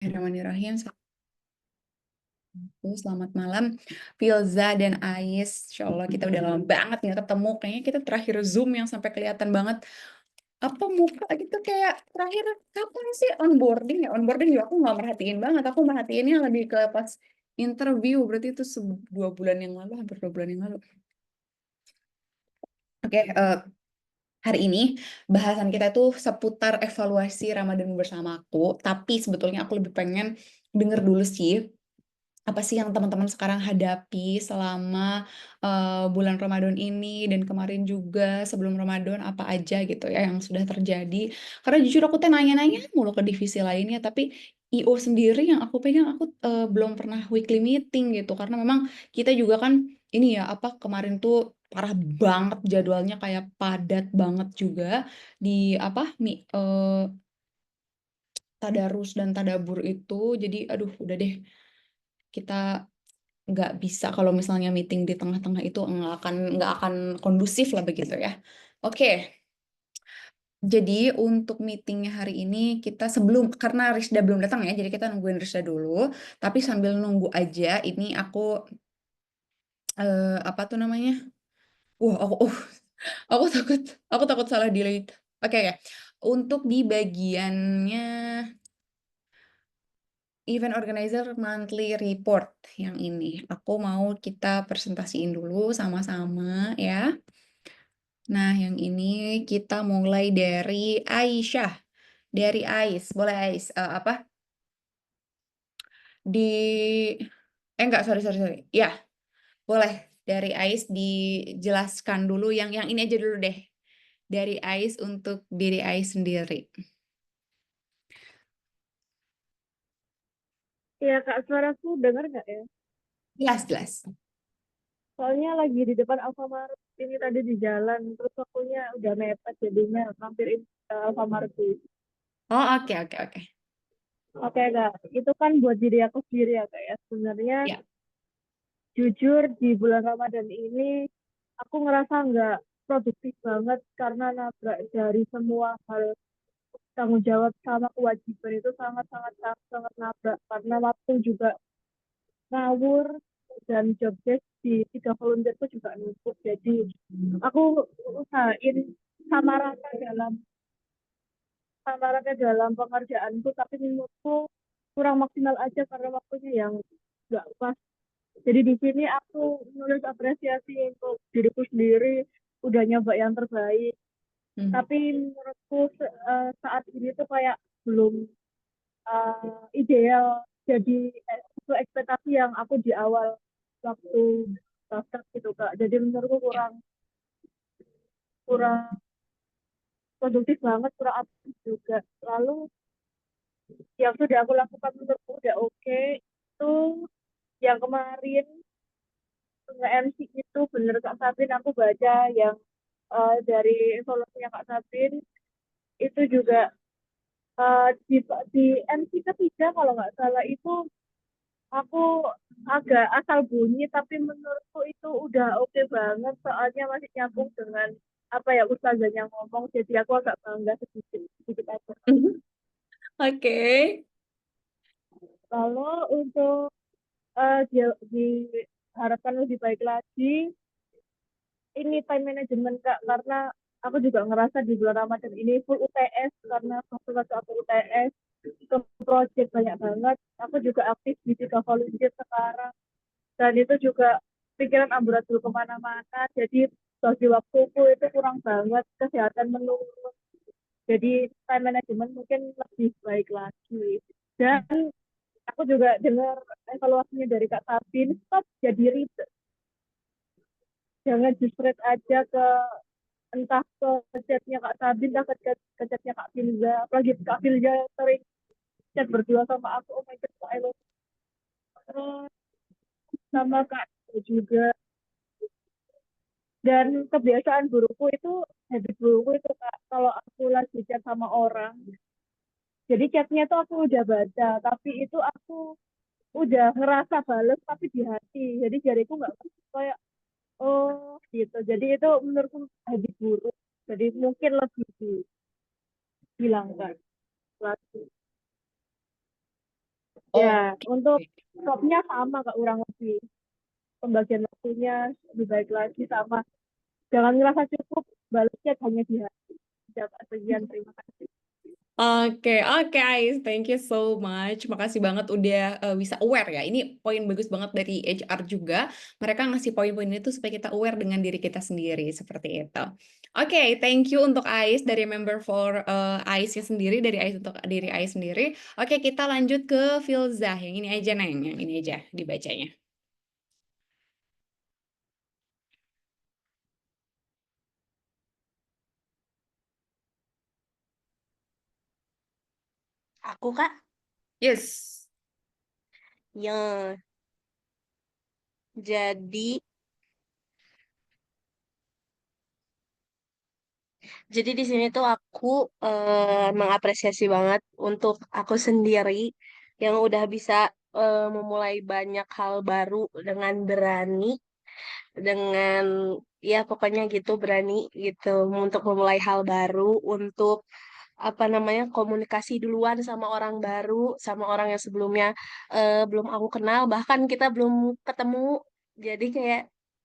Bismillahirrahmanirrahim. Selamat malam, Filza dan Ais. Insya Allah kita udah lama banget nggak ketemu. Kayaknya kita terakhir Zoom yang sampai kelihatan banget apa muka gitu kayak terakhir kapan sih onboarding ya? Onboarding juga aku nggak merhatiin banget. Aku merhatiinnya lebih ke pas interview. Berarti itu 2 bulan yang lalu, hampir 2 bulan yang lalu. Oke, hari ini bahasan kita tuh seputar evaluasi Ramadan bersamaku. Tapi sebetulnya aku lebih pengen denger dulu sih apa sih yang teman-teman sekarang hadapi selama bulan Ramadan ini dan kemarin juga sebelum Ramadan apa aja gitu ya yang sudah terjadi. Karena jujur aku tuh nanya-nanya mulu ke divisi lainnya, tapi IO sendiri yang aku pegang aku belum pernah weekly meeting gitu karena memang kita juga kan ini ya apa kemarin tuh parah banget jadwalnya kayak padat banget juga di apa tadarus dan tadabur itu. Jadi aduh udah deh kita nggak bisa kalau misalnya meeting di tengah-tengah itu nggak akan kondusif lah begitu ya. Oke, jadi untuk meetingnya hari ini kita sebelum karena Risda belum datang ya, jadi kita nungguin Risda dulu. Tapi sambil nunggu aja, ini apa tuh namanya? Aku takut aku takut salah delete. Oke ya. Untuk di bagiannya Event Organizer Monthly Report yang ini, aku mau kita presentasiin dulu sama-sama ya. Nah, yang ini kita mulai dari Aisyah. Dari Ais, boleh Ais. Apa? Enggak, sorry, sorry, sorry. Ya, boleh. Dari Ais dijelaskan dulu yang ini aja dulu deh. Dari Ais untuk diri Ais sendiri. Iya Kak, suaraku dengar nggak ya? Jelas, jelas. Soalnya lagi di depan Alfamart ini tadi di jalan, terus waktunya udah mepet jadinya hampirin ke Alfamart dulu. Oh, oke, oke, oke. Oke Kak, itu kan buat diri aku sendiri ya Kak ya. Sebenarnya Ya. jujur di bulan Ramadan ini aku ngerasa nggak produktif banget karena nabrak dari semua hal tanggung jawab sama kewajiban itu sangat-sangat sangat nabrak karena waktu juga ngawur dan job desk di 3 volunteerku juga numpuk jadi aku usahain sama rata dalam pengerjaanku tapi menurutku kurang maksimal aja karena waktunya yang nggak pas. Jadi di sini aku menulis apresiasi untuk diriku sendiri udah nyoba yang terbaik, Hmm. tapi menurutku saat ini tuh kayak belum ideal jadi sesuai ekspektasi yang aku di awal waktu daftar gitu Kak. Jadi menurutku Ya. kurang kurang produktif banget, kurang aktif juga. Lalu yang sudah aku lakukan menurutku udah oke. Itu yang kemarin nge-MC itu bener Kak Sabin, aku baca yang dari evaluasinya Kak Sabin itu juga di MC ketiga kalau nggak salah itu aku agak asal bunyi tapi menurutku itu udah oke banget soalnya masih nyambung dengan apa ya ustazahnya ngomong jadi aku agak bangga sedikit sedikit aja. Oke. Lalu untuk diharapkan lebih baik lagi ini time management Kak karena aku juga ngerasa di bulan Ramadan ini full UTS karena waktu-waktu aku UTS ke project banyak banget. Aku juga aktif di 3 volunteer sekarang dan itu juga pikiran amburadul kemana-mana jadi bagi waktuku itu kurang banget kesehatan menurun jadi time management mungkin lebih baik lagi dan aku juga dengar evaluasinya dari Kak Sabin stop jadi ribet jangan justru aja ke entah ke chatnya Kak Sabin entah ke chatnya Kak Filza apalagi Kak Filza sering chat berdua sama aku oh my god I love you. Terus sama Kak juga dan kebiasaan burukku itu habit burukku itu Kak kalau aku lagi chat sama orang jadi chatnya tuh aku udah baca tapi itu aku udah ngerasa bales tapi di hati jadi jariku nggak kayak oh gitu jadi itu menurutku habit buruk jadi mungkin lebih dihilangkan lagi. Ya, Oke. untuk stopnya sama Kak, kurang lebih. Pembagian waktunya lebih baik lagi sama. Jangan ngerasa cukup, balasnya hanya di hati. Dapat sekian, terima kasih. Oke, oke, Ais. Thank you so much. Makasih banget udah bisa aware ya. Ini poin bagus banget dari HR juga. Mereka ngasih poin-poin itu supaya kita aware dengan diri kita sendiri. Seperti itu. Oke, thank you untuk Ais dari member for Ais-nya sendiri. Dari Ais untuk diri Ais sendiri. Oke, kita lanjut ke Filzah. Yang ini aja, Neng. Yang ini aja dibacanya. Aku Kak, Yes. ya jadi jadi di sini tuh aku mengapresiasi banget untuk aku sendiri yang udah bisa memulai banyak hal baru dengan berani, dengan ya pokoknya gitu berani gitu untuk memulai hal baru, untuk apa namanya komunikasi duluan sama orang baru, sama orang yang sebelumnya belum aku kenal, bahkan kita belum ketemu. Jadi kayak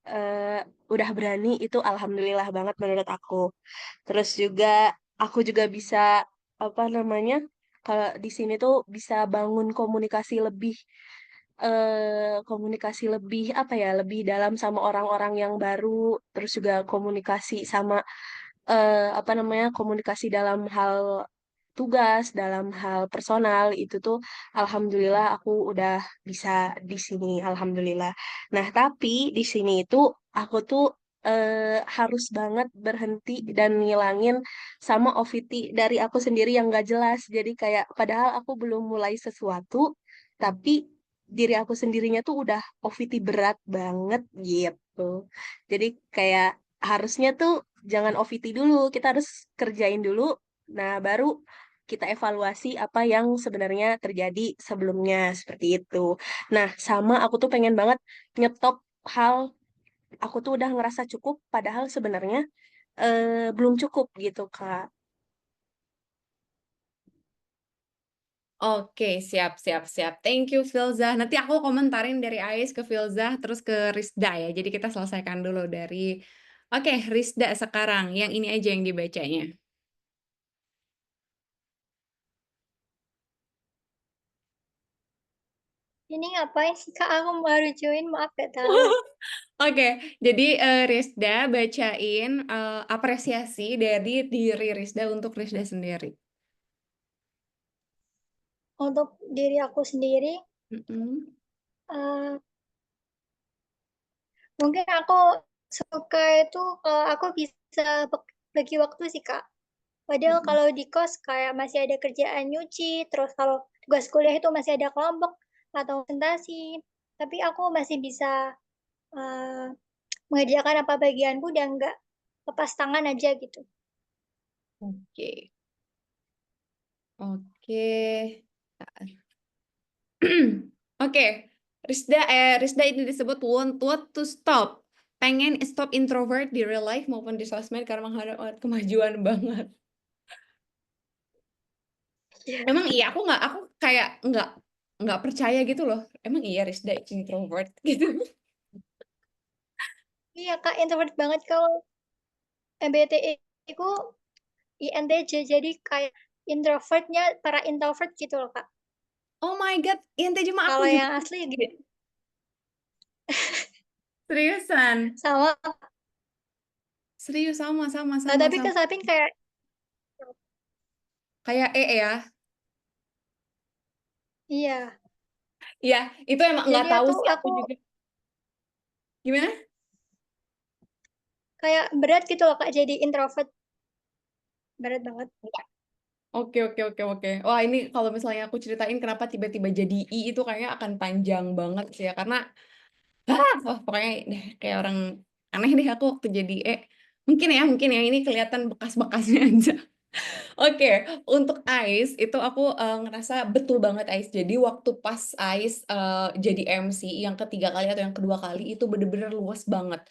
eh, udah berani itu alhamdulillah banget menurut aku. Terus juga aku juga bisa apa namanya kalau di sini tuh bisa bangun komunikasi lebih apa ya lebih dalam sama orang-orang yang baru, terus juga komunikasi sama apa namanya komunikasi dalam hal tugas, dalam hal personal itu tuh alhamdulillah aku udah bisa di sini alhamdulillah. Nah, tapi di sini itu aku tuh harus banget berhenti dan ngilangin sama OVT dari aku sendiri yang gak jelas. Jadi kayak padahal aku belum mulai sesuatu, tapi diri aku sendirinya tuh udah OVT berat banget gitu. Jadi kayak harusnya tuh jangan OVT dulu, kita harus kerjain dulu. Nah, baru kita evaluasi apa yang sebenarnya terjadi sebelumnya seperti itu. Nah, sama aku tuh pengen banget nyetop hal aku tuh udah ngerasa cukup, padahal sebenarnya belum cukup gitu, Kak. Oke, siap, siap, siap. Thank you, Filzah. Nanti aku komentarin dari Ais ke Filzah, terus ke Rizda ya. Jadi kita selesaikan dulu dari... Oke, Rizda sekarang. Yang ini aja yang dibacanya. Ini ngapain sih Kak? Aku baru join, maaf gak tahu. Oke, jadi Rizda bacain apresiasi dari diri Rizda untuk Rizda sendiri. Untuk diri aku sendiri, Mm-mm. eh, mungkin aku suka itu kalau aku bisa bagi waktu sih Kak. Padahal Mm-mm. kalau di kos kayak masih ada kerjaan nyuci, terus kalau tugas kuliah itu masih ada kelompok atau presentasi. Tapi aku masih bisa eh, mengerjakan apa bagianku dan nggak lepas tangan aja gitu. Oke, oke. Oke, Rizda ini disebut want what to stop. Pengen stop introvert di real life maupun di sosmed karena menghadapi kemajuan banget. Emang iya, aku kayak nggak percaya gitu loh. Emang iya Rizda itu introvert gitu. Iya Kak, introvert banget kalau MBTI ku INTJ, jadi kayak introvertnya para introvert gitu loh Kak. Oh my God, yang cuma aku Kalau juga. yang asli gitu Seriusan. sama. Serius sama sama Nah, sama tapi sama. ke Sapin kayak Kayak ya. iya. Ya, itu emang nggak Jadi tahu aku sih aku aku juga. Gimana? kayak berat gitu loh Kak jadi introvert. Berat banget. Oke, oke, oke, oke. Wah, ini kalau misalnya aku ceritain kenapa tiba-tiba jadi I itu kayaknya akan panjang banget sih ya. Karena, wah pokoknya deh kayak orang aneh deh aku waktu jadi E. Mungkin ya ini kelihatan bekas-bekasnya aja. Oke, untuk Ais itu aku ngerasa betul banget Ais. Jadi waktu pas Ais jadi MC yang ketiga kali atau yang kedua kali itu bener-bener luas banget.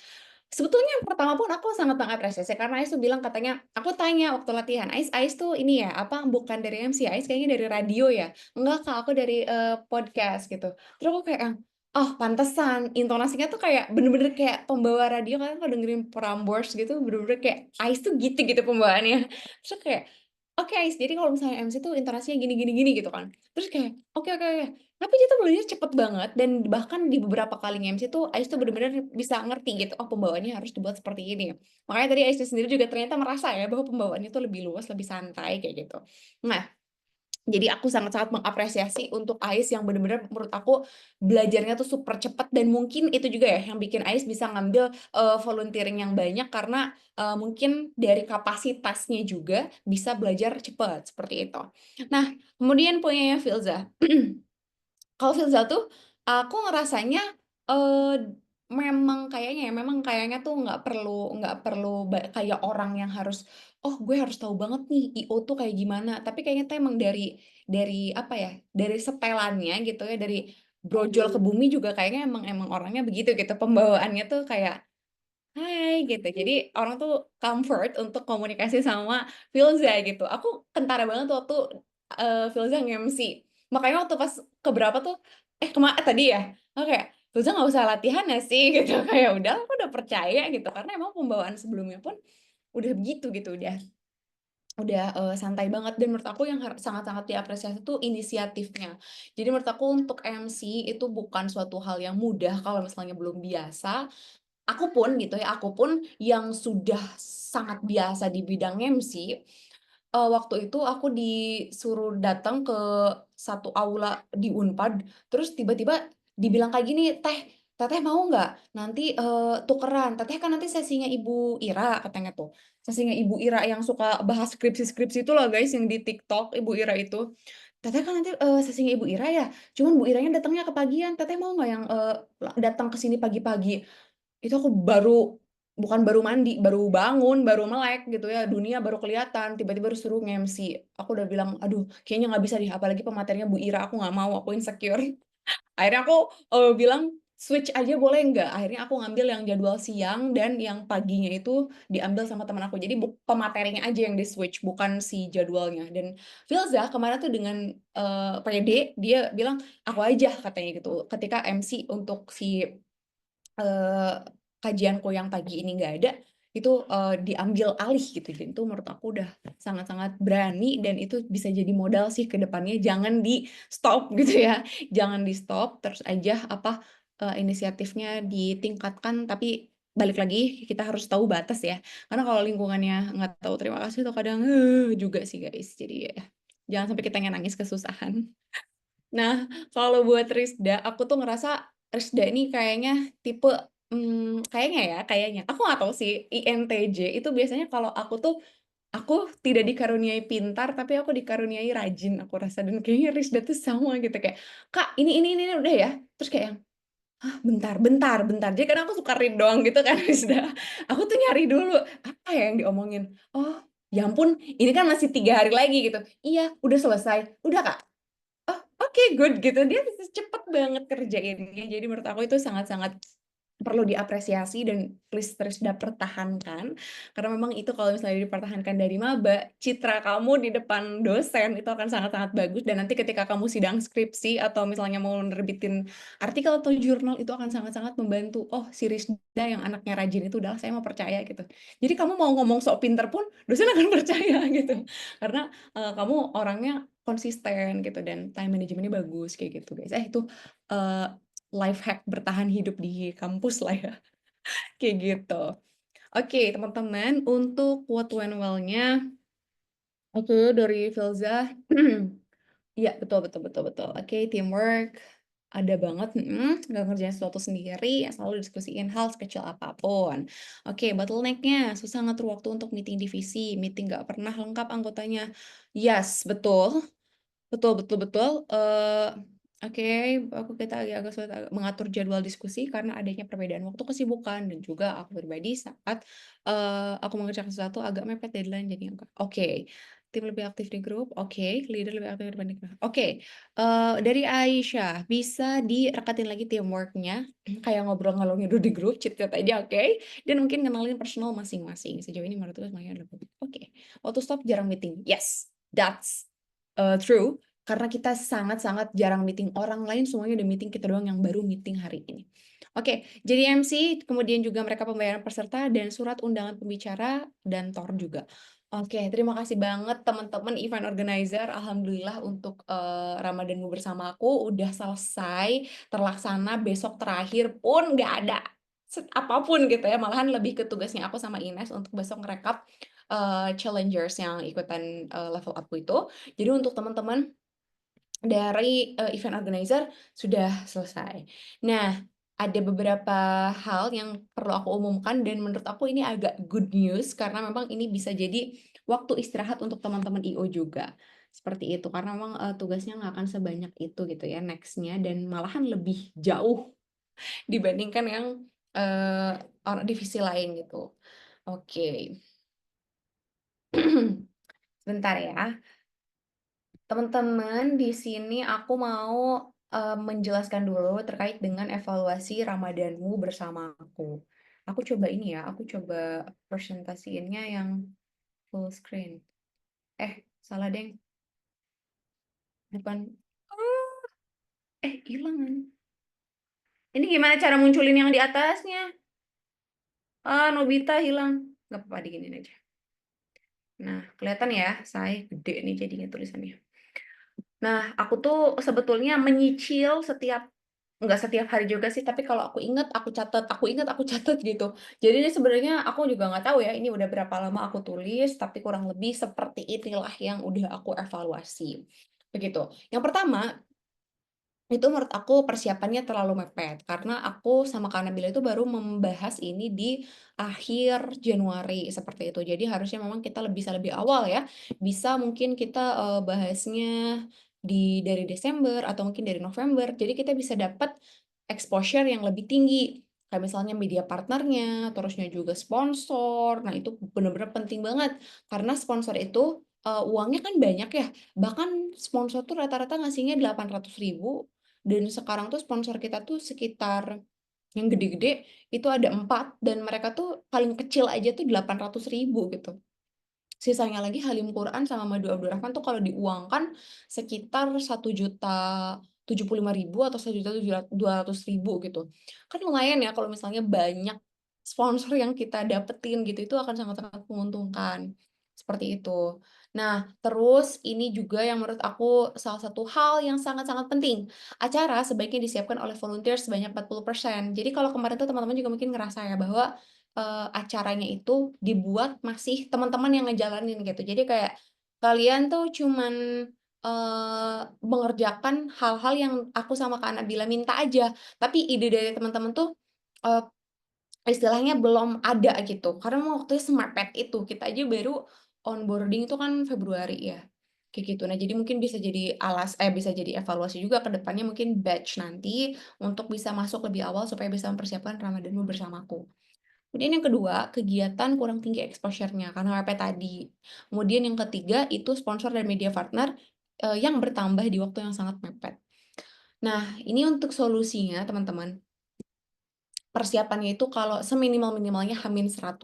Sebetulnya yang pertama pun aku sangat mengapresiasi karena Ais tuh bilang katanya, aku tanya waktu latihan, Ais tuh ini ya, apa bukan dari MC, Ais kayaknya dari radio ya? Enggak Kak, aku dari podcast gitu. Terus aku kayak yang, oh pantesan, intonasinya tuh kayak bener-bener kayak pembawa radio kan kalau dengerin Prambors gitu, bener-bener kayak Ais tuh gitu-gitu pembawaannya. Terus aku kayak, oke Ais, jadi kalau misalnya MC tuh intonasinya gini-gini gitu kan. Terus kayak, oke. Tapi dia tuh belajarnya cepet banget dan bahkan di beberapa kali nge-MC tuh Ais tuh bener-bener bisa ngerti gitu, oh pembawaannya harus dibuat seperti ini. Makanya tadi Ais sendiri juga ternyata merasa ya bahwa pembawaannya tuh lebih luas, lebih santai kayak gitu. Nah, jadi aku sangat-sangat mengapresiasi untuk Ais yang bener-bener menurut aku belajarnya tuh super cepet dan mungkin itu juga ya yang bikin Ais bisa ngambil volunteering yang banyak karena mungkin dari kapasitasnya juga bisa belajar cepet seperti itu. Nah, kemudian punyanya Filza. Kalau Filza tuh, aku ngerasanya, memang kayaknya tuh nggak perlu kayak orang yang harus, "Oh gue harus tahu banget nih I.O tuh kayak gimana." Tapi kayaknya tuh emang dari apa ya, dari setelannya gitu ya, dari brojol ke bumi juga kayaknya emang orangnya begitu gitu, pembawaannya tuh kayak, "Hai," gitu. Jadi orang tuh comfort untuk komunikasi sama Filza gitu. Aku kentara banget waktu, Filza nge-MC. Makanya waktu pas keberapa tuh, tadi ya? Aku kayak, "Filza nggak usah latihan ya sih?" Gitu. Kayak udah aku udah percaya gitu, karena emang pembawaan sebelumnya pun udah begitu gitu, udah santai banget dan menurut aku yang sangat-sangat diapresiasi tuh inisiatifnya. Jadi menurut aku untuk MC itu bukan suatu hal yang mudah kalau misalnya belum biasa. Aku pun gitu ya, aku pun yang sudah sangat biasa di bidang MC, waktu itu aku disuruh datang ke satu aula di Unpad, terus tiba-tiba dibilang kayak gini, Teteh mau nggak nanti, tukeran? Teteh kan nanti sesinya Ibu Ira," katanya tuh. Sesinya Ibu Ira yang suka bahas skripsi-skripsi itu loh guys, yang di TikTok, Ibu Ira itu. "Teteh kan nanti, sesinya Ibu Ira ya, cuman Bu Iranya datangnya kepagian, Teteh mau nggak yang, datang ke sini pagi-pagi?" Itu aku bukan baru mandi, baru bangun, baru melek gitu ya, dunia baru kelihatan, tiba-tiba disuruh nge-MC. Aku udah bilang, "Aduh kayaknya nggak bisa deh, apalagi pematerinya Bu Ira, aku nggak mau, aku insecure." Akhirnya aku, bilang, "Switch aja boleh nggak?" Akhirnya aku ngambil yang jadwal siang dan yang paginya itu diambil sama teman aku. Jadi pematerinya aja yang di-switch, bukan si jadwalnya. Dan Filza kemarin tuh dengan, pede, dia bilang, "Aku aja," katanya gitu, ketika MC untuk si kajianku yang pagi ini nggak ada, itu, diambil alih gitu dan itu menurut aku udah sangat-sangat berani dan itu bisa jadi modal sih ke depannya, jangan di-stop gitu ya, jangan di-stop, terus aja apa, inisiatifnya ditingkatkan tapi balik lagi kita harus tahu batas ya, karena kalau lingkungannya nggak tahu terima kasih tuh kadang, juga sih guys, jadi ya jangan sampai kita nangis kesusahan. Nah, kalau buat Risda, aku tuh ngerasa Risda ini kayaknya tipe, kayaknya, aku nggak tahu sih, INTJ itu biasanya kalau aku tidak dikaruniai pintar, tapi aku dikaruniai rajin aku rasa, dan kayaknya Risda tuh sama gitu, kayak, "Kak, ini, udah ya?" Terus kayak yang, "Hah, bentar." Jadi kadang aku suka read doang gitu kan Risda, aku tuh nyari dulu, apa ya yang diomongin? Oh, ya ampun, ini kan masih 3 hari lagi gitu. Iya, udah selesai. Udah, Kak? Oh, oke, good gitu. Dia bisa cepet banget kerjainnya. Jadi menurut aku itu sangat-sangat perlu diapresiasi dan please terus dipertahankan. Karena memang itu kalau misalnya dipertahankan dari maba, citra kamu di depan dosen itu akan sangat-sangat bagus dan nanti ketika kamu sidang skripsi atau misalnya mau nerbitin artikel atau jurnal itu akan sangat-sangat membantu. Oh, si Risda yang anaknya rajin itu udah saya mau percaya gitu. Jadi kamu mau ngomong sok pinter pun dosen akan percaya gitu. Karena kamu orangnya konsisten gitu dan time manajemennya bagus kayak gitu guys. Itu life hack bertahan hidup di kampus lah ya, kayak gitu. Oke teman-teman, untuk what went well-nya, oke dari Filza, iya betul. Oke, teamwork ada banget, nggak ngerjain sesuatu sendiri, selalu diskusiin hal sekecil apapun. Oke, bottleneck-nya susah ngatur waktu untuk meeting divisi, meeting nggak pernah lengkap anggotanya. Yes, betul. Betul. Oke, kita agak sulit mengatur jadwal diskusi karena adanya perbedaan waktu, kesibukan, dan juga aku pribadi saat aku mengerjakan sesuatu agak mepet deadline jadi oke. tim lebih aktif di grup. Oke, leader lebih aktif dibanding. Oke, dari Aisyah, bisa direkatin lagi teamworknya, kayak ngobrol ngalor ngidul di grup, chit-chat aja, oke. Dan mungkin kenalin personal masing-masing. Sejauh ini menurutku semuanya udah bagus. Oke, waktu stop jarang meeting. Yes, that's true. Karena kita sangat-sangat jarang meeting orang lain, semuanya udah meeting, kita doang yang baru meeting hari ini. Oke, jadi MC, kemudian juga mereka pembayaran peserta dan surat undangan pembicara dan TOR juga. Oke, terima kasih banget teman-teman event organizer. Alhamdulillah untuk Ramadanmu bersamaku udah selesai, terlaksana. Besok terakhir pun nggak ada apapun gitu ya. Malahan lebih ke tugasnya aku sama Ines untuk besok ngerekap challengers yang ikutan level up itu. Jadi untuk teman-teman dari event organizer sudah selesai. Nah, ada beberapa hal yang perlu aku umumkan dan menurut aku ini agak good news karena memang ini bisa jadi waktu istirahat untuk teman-teman IO juga. Seperti itu, karena memang tugasnya nggak akan sebanyak itu gitu ya next-nya dan malahan lebih jauh dibandingkan yang orang divisi lain gitu. Oke. Sebentar ya. Teman-teman, di sini aku mau menjelaskan dulu terkait dengan evaluasi Ramadanmu bersamaku. Aku coba ini ya, aku coba presentasiinnya yang full screen. Salah deng. Bukan. Hilang. Ini gimana cara munculin yang di atasnya? Nobita hilang. Gak apa-apa, diginin aja. Nah, kelihatan ya, saya gede nih jadinya tulisannya. Nah, aku tuh sebetulnya menyicil nggak setiap hari juga sih, tapi kalau aku inget, aku catat, gitu. Jadi ini sebenarnya aku juga nggak tahu ya, ini udah berapa lama aku tulis, tapi kurang lebih seperti inilah yang udah aku evaluasi. Begitu. Yang pertama, itu menurut aku persiapannya terlalu mepet, karena aku sama Kak Nabila itu baru membahas ini di akhir Januari, seperti itu. Jadi harusnya memang kita bisa lebih awal ya, bisa mungkin kita bahasnya dari Desember atau mungkin dari November, jadi kita bisa dapat exposure yang lebih tinggi, kayak misalnya media partnernya, terusnya juga sponsor. Nah itu benar-benar penting banget, karena sponsor itu uangnya kan banyak ya, bahkan sponsor tuh rata-rata ngasihnya 800.000. Dan sekarang tuh sponsor kita tuh sekitar yang gede-gede itu ada 4 dan mereka tuh paling kecil aja tuh 800.000 gitu. Sisanya lagi Halim Quran sama Madu Abdurrahman tuh kalau diuangkan sekitar 1.075.000 atau 1.200.000 gitu. Kan lumayan ya kalau misalnya banyak sponsor yang kita dapetin gitu, itu akan sangat-sangat menguntungkan. Seperti itu. Nah, terus ini juga yang menurut aku salah satu hal yang sangat-sangat penting. Acara sebaiknya disiapkan oleh volunteer sebanyak 40%. Jadi kalau kemarin tuh teman-teman juga mungkin ngerasa ya bahwa acaranya itu dibuat masih teman-teman yang ngejalanin gitu. Jadi kayak kalian tuh cuman mengerjakan hal-hal yang aku sama Kak Nabila minta aja, tapi ide dari teman-teman tuh istilahnya belum ada gitu. Karena waktunya semepet itu, kita aja baru onboarding itu kan Februari ya, kayak gitu. Nah, jadi mungkin bisa jadi bisa jadi evaluasi juga ke depannya mungkin batch nanti untuk bisa masuk lebih awal supaya bisa mempersiapkan Ramadanmu bersamaku. Kemudian yang kedua, kegiatan kurang tinggi exposure-nya karena WP tadi. Kemudian yang ketiga itu sponsor dan media partner yang bertambah di waktu yang sangat mepet. Nah, ini untuk solusinya teman-teman. Persiapannya itu kalau seminimal-minimalnya H-100.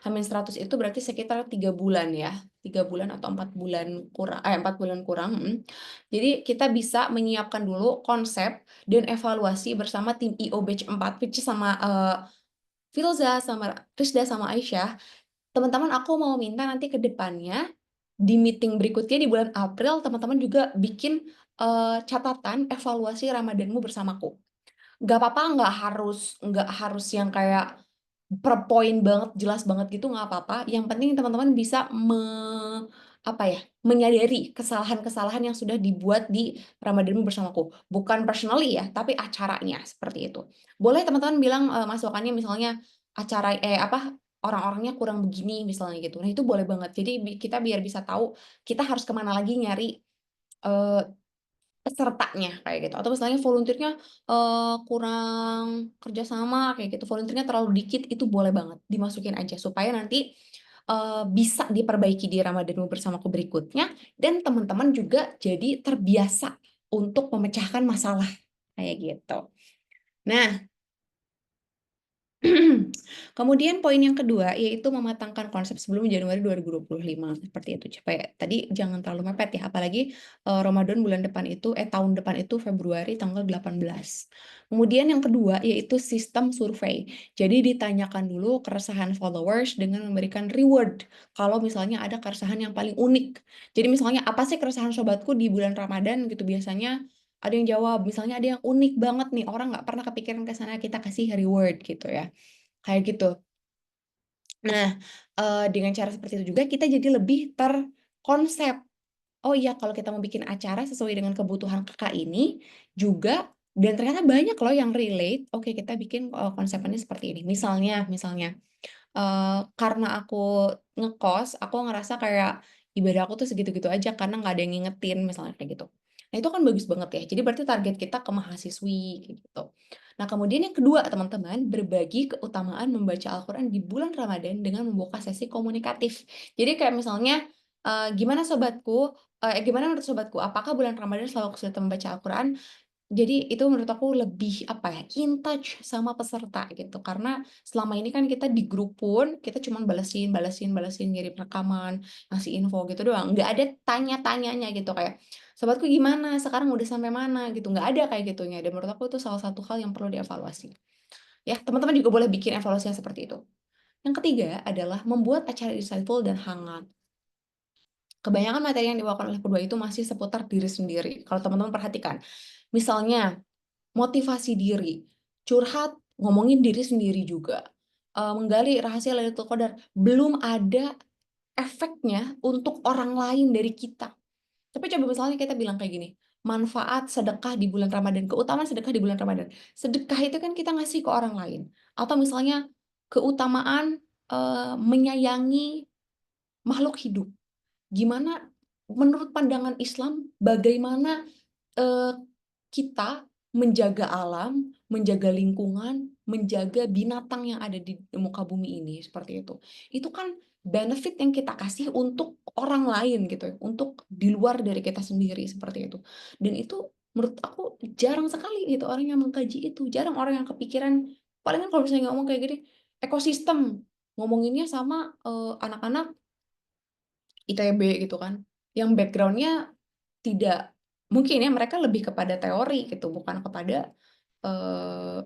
H-100 itu berarti sekitar 3 bulan ya. 3 bulan atau 4 bulan kurang, 4 bulan kurang. Jadi kita bisa menyiapkan dulu konsep dan evaluasi bersama tim IO Batch 4, which is sama Filza, sama Rizda, sama Aisyah. Teman-teman, aku mau minta nanti ke depannya, di meeting berikutnya di bulan April, teman-teman juga bikin catatan evaluasi Ramadanmu bersamaku. Nggak apa-apa, nggak harus yang kayak per poin banget, jelas banget gitu, nggak apa-apa. Yang penting teman-teman bisa menyadari kesalahan-kesalahan yang sudah dibuat di Ramadanmu bersamaku. Bukan personally ya, tapi acaranya, seperti itu. Boleh teman-teman bilang masukannya misalnya orang-orangnya kurang begini misalnya gitu. Nah, itu boleh banget. Jadi kita biar bisa tahu kita harus kemana lagi nyari pesertanya kayak gitu, atau misalnya volunteer-nya kurang kerjasama kayak gitu, volunteer-nya terlalu dikit, itu boleh banget dimasukin aja supaya nanti bisa diperbaiki di Ramadan bersamaku berikutnya, dan teman-teman juga jadi terbiasa untuk memecahkan masalah kayak gitu. Nah, kemudian poin yang kedua yaitu mematangkan konsep sebelum Januari 2025 seperti itu. Supaya tadi jangan terlalu mepet ya, apalagi Ramadan bulan depan itu tahun depan itu Februari tanggal 18. Kemudian yang kedua yaitu sistem survei. Jadi ditanyakan dulu keresahan followers dengan memberikan reward kalau misalnya ada keresahan yang paling unik. Jadi misalnya apa sih keresahan sobatku di bulan Ramadan gitu, biasanya ada yang jawab, misalnya ada yang unik banget nih, orang nggak pernah kepikiran ke sana, kita kasih reward gitu ya. Kayak gitu. Nah, dengan cara seperti itu juga kita jadi lebih terkonsep. Oh iya, kalau kita mau bikin acara sesuai dengan kebutuhan kakak ini juga, dan ternyata banyak loh yang relate. Oke, kita bikin konsepnya seperti ini. Misalnya, karena aku ngekos, aku ngerasa kayak ibadah aku tuh segitu-gitu aja karena nggak ada yang ngingetin, misalnya kayak gitu. Nah, itu kan bagus banget ya. Jadi berarti target kita ke mahasiswi kayak gitu. Nah, kemudian yang kedua, teman-teman, berbagi keutamaan membaca Al-Quran di bulan Ramadan dengan membuka sesi komunikatif. Jadi kayak misalnya, gimana menurut sobatku, apakah bulan Ramadan selalu kesulitan membaca Al-Quran? Jadi itu menurut aku lebih apa ya, in touch sama peserta gitu. Karena selama ini kan kita di grup pun kita cuman balesin, ngirim rekaman, ngasih info gitu doang. Nggak ada tanya-tanyanya gitu kayak, sobatku gimana? Sekarang udah sampai mana gitu. Nggak ada kayak gitunya. Dan menurut aku itu salah satu hal yang perlu dievaluasi. Ya, teman-teman juga boleh bikin evaluasi yang seperti itu. Yang ketiga adalah membuat acara insightful dan hangat. Kebanyakan materi yang dibawakan oleh kedua itu masih seputar diri sendiri. Kalau teman-teman perhatikan, misalnya motivasi diri, curhat, ngomongin diri sendiri juga, menggali rahasia Lailatul Qadar, belum ada efeknya untuk orang lain dari kita. Tapi coba misalnya kita bilang kayak gini, manfaat sedekah di bulan Ramadan, keutamaan sedekah di bulan Ramadan. Sedekah itu kan kita ngasih ke orang lain. Atau misalnya keutamaan menyayangi makhluk hidup. Gimana menurut pandangan Islam, bagaimana kita menjaga alam, menjaga lingkungan, menjaga binatang yang ada di muka bumi ini, seperti itu. Itu kan benefit yang kita kasih untuk orang lain gitu ya, untuk di luar dari kita sendiri, seperti itu. Dan itu menurut aku jarang sekali gitu orang yang mengkaji itu, jarang orang yang kepikiran, palingan kalau misalnya ngomong kayak gini, ekosistem, ngomonginnya sama anak-anak ITB gitu kan, yang background-nya tidak mungkin ya, mereka lebih kepada teori gitu, bukan kepada eh,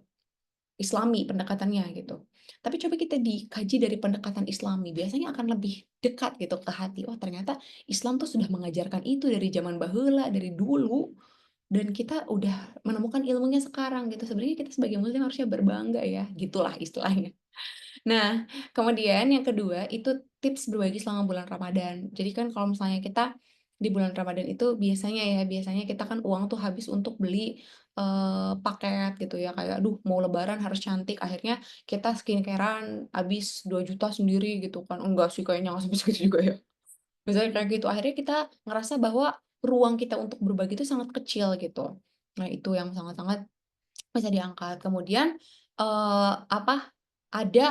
Islami pendekatannya gitu. Tapi coba kita dikaji dari pendekatan Islami, biasanya akan lebih dekat gitu ke hati. Oh, ternyata Islam tuh sudah mengajarkan itu dari zaman bahula, dari dulu, dan kita udah menemukan ilmunya sekarang gitu. Sebenarnya kita sebagai muslim harusnya berbangga ya, gitulah istilahnya. Nah, kemudian yang kedua itu tips berbagi selama bulan Ramadan. Jadi kan kalau misalnya kita di bulan Ramadan itu biasanya kita kan uang tuh habis untuk beli paket gitu ya, kayak aduh mau lebaran harus cantik, akhirnya kita skincarean habis 2 juta sendiri gitu kan. Enggak sih kayaknya nggak sampai segitu juga ya. Misalnya kayak gitu, akhirnya kita ngerasa bahwa ruang kita untuk berbagi itu sangat kecil gitu. Nah, itu yang sangat-sangat bisa diangkat. Kemudian ada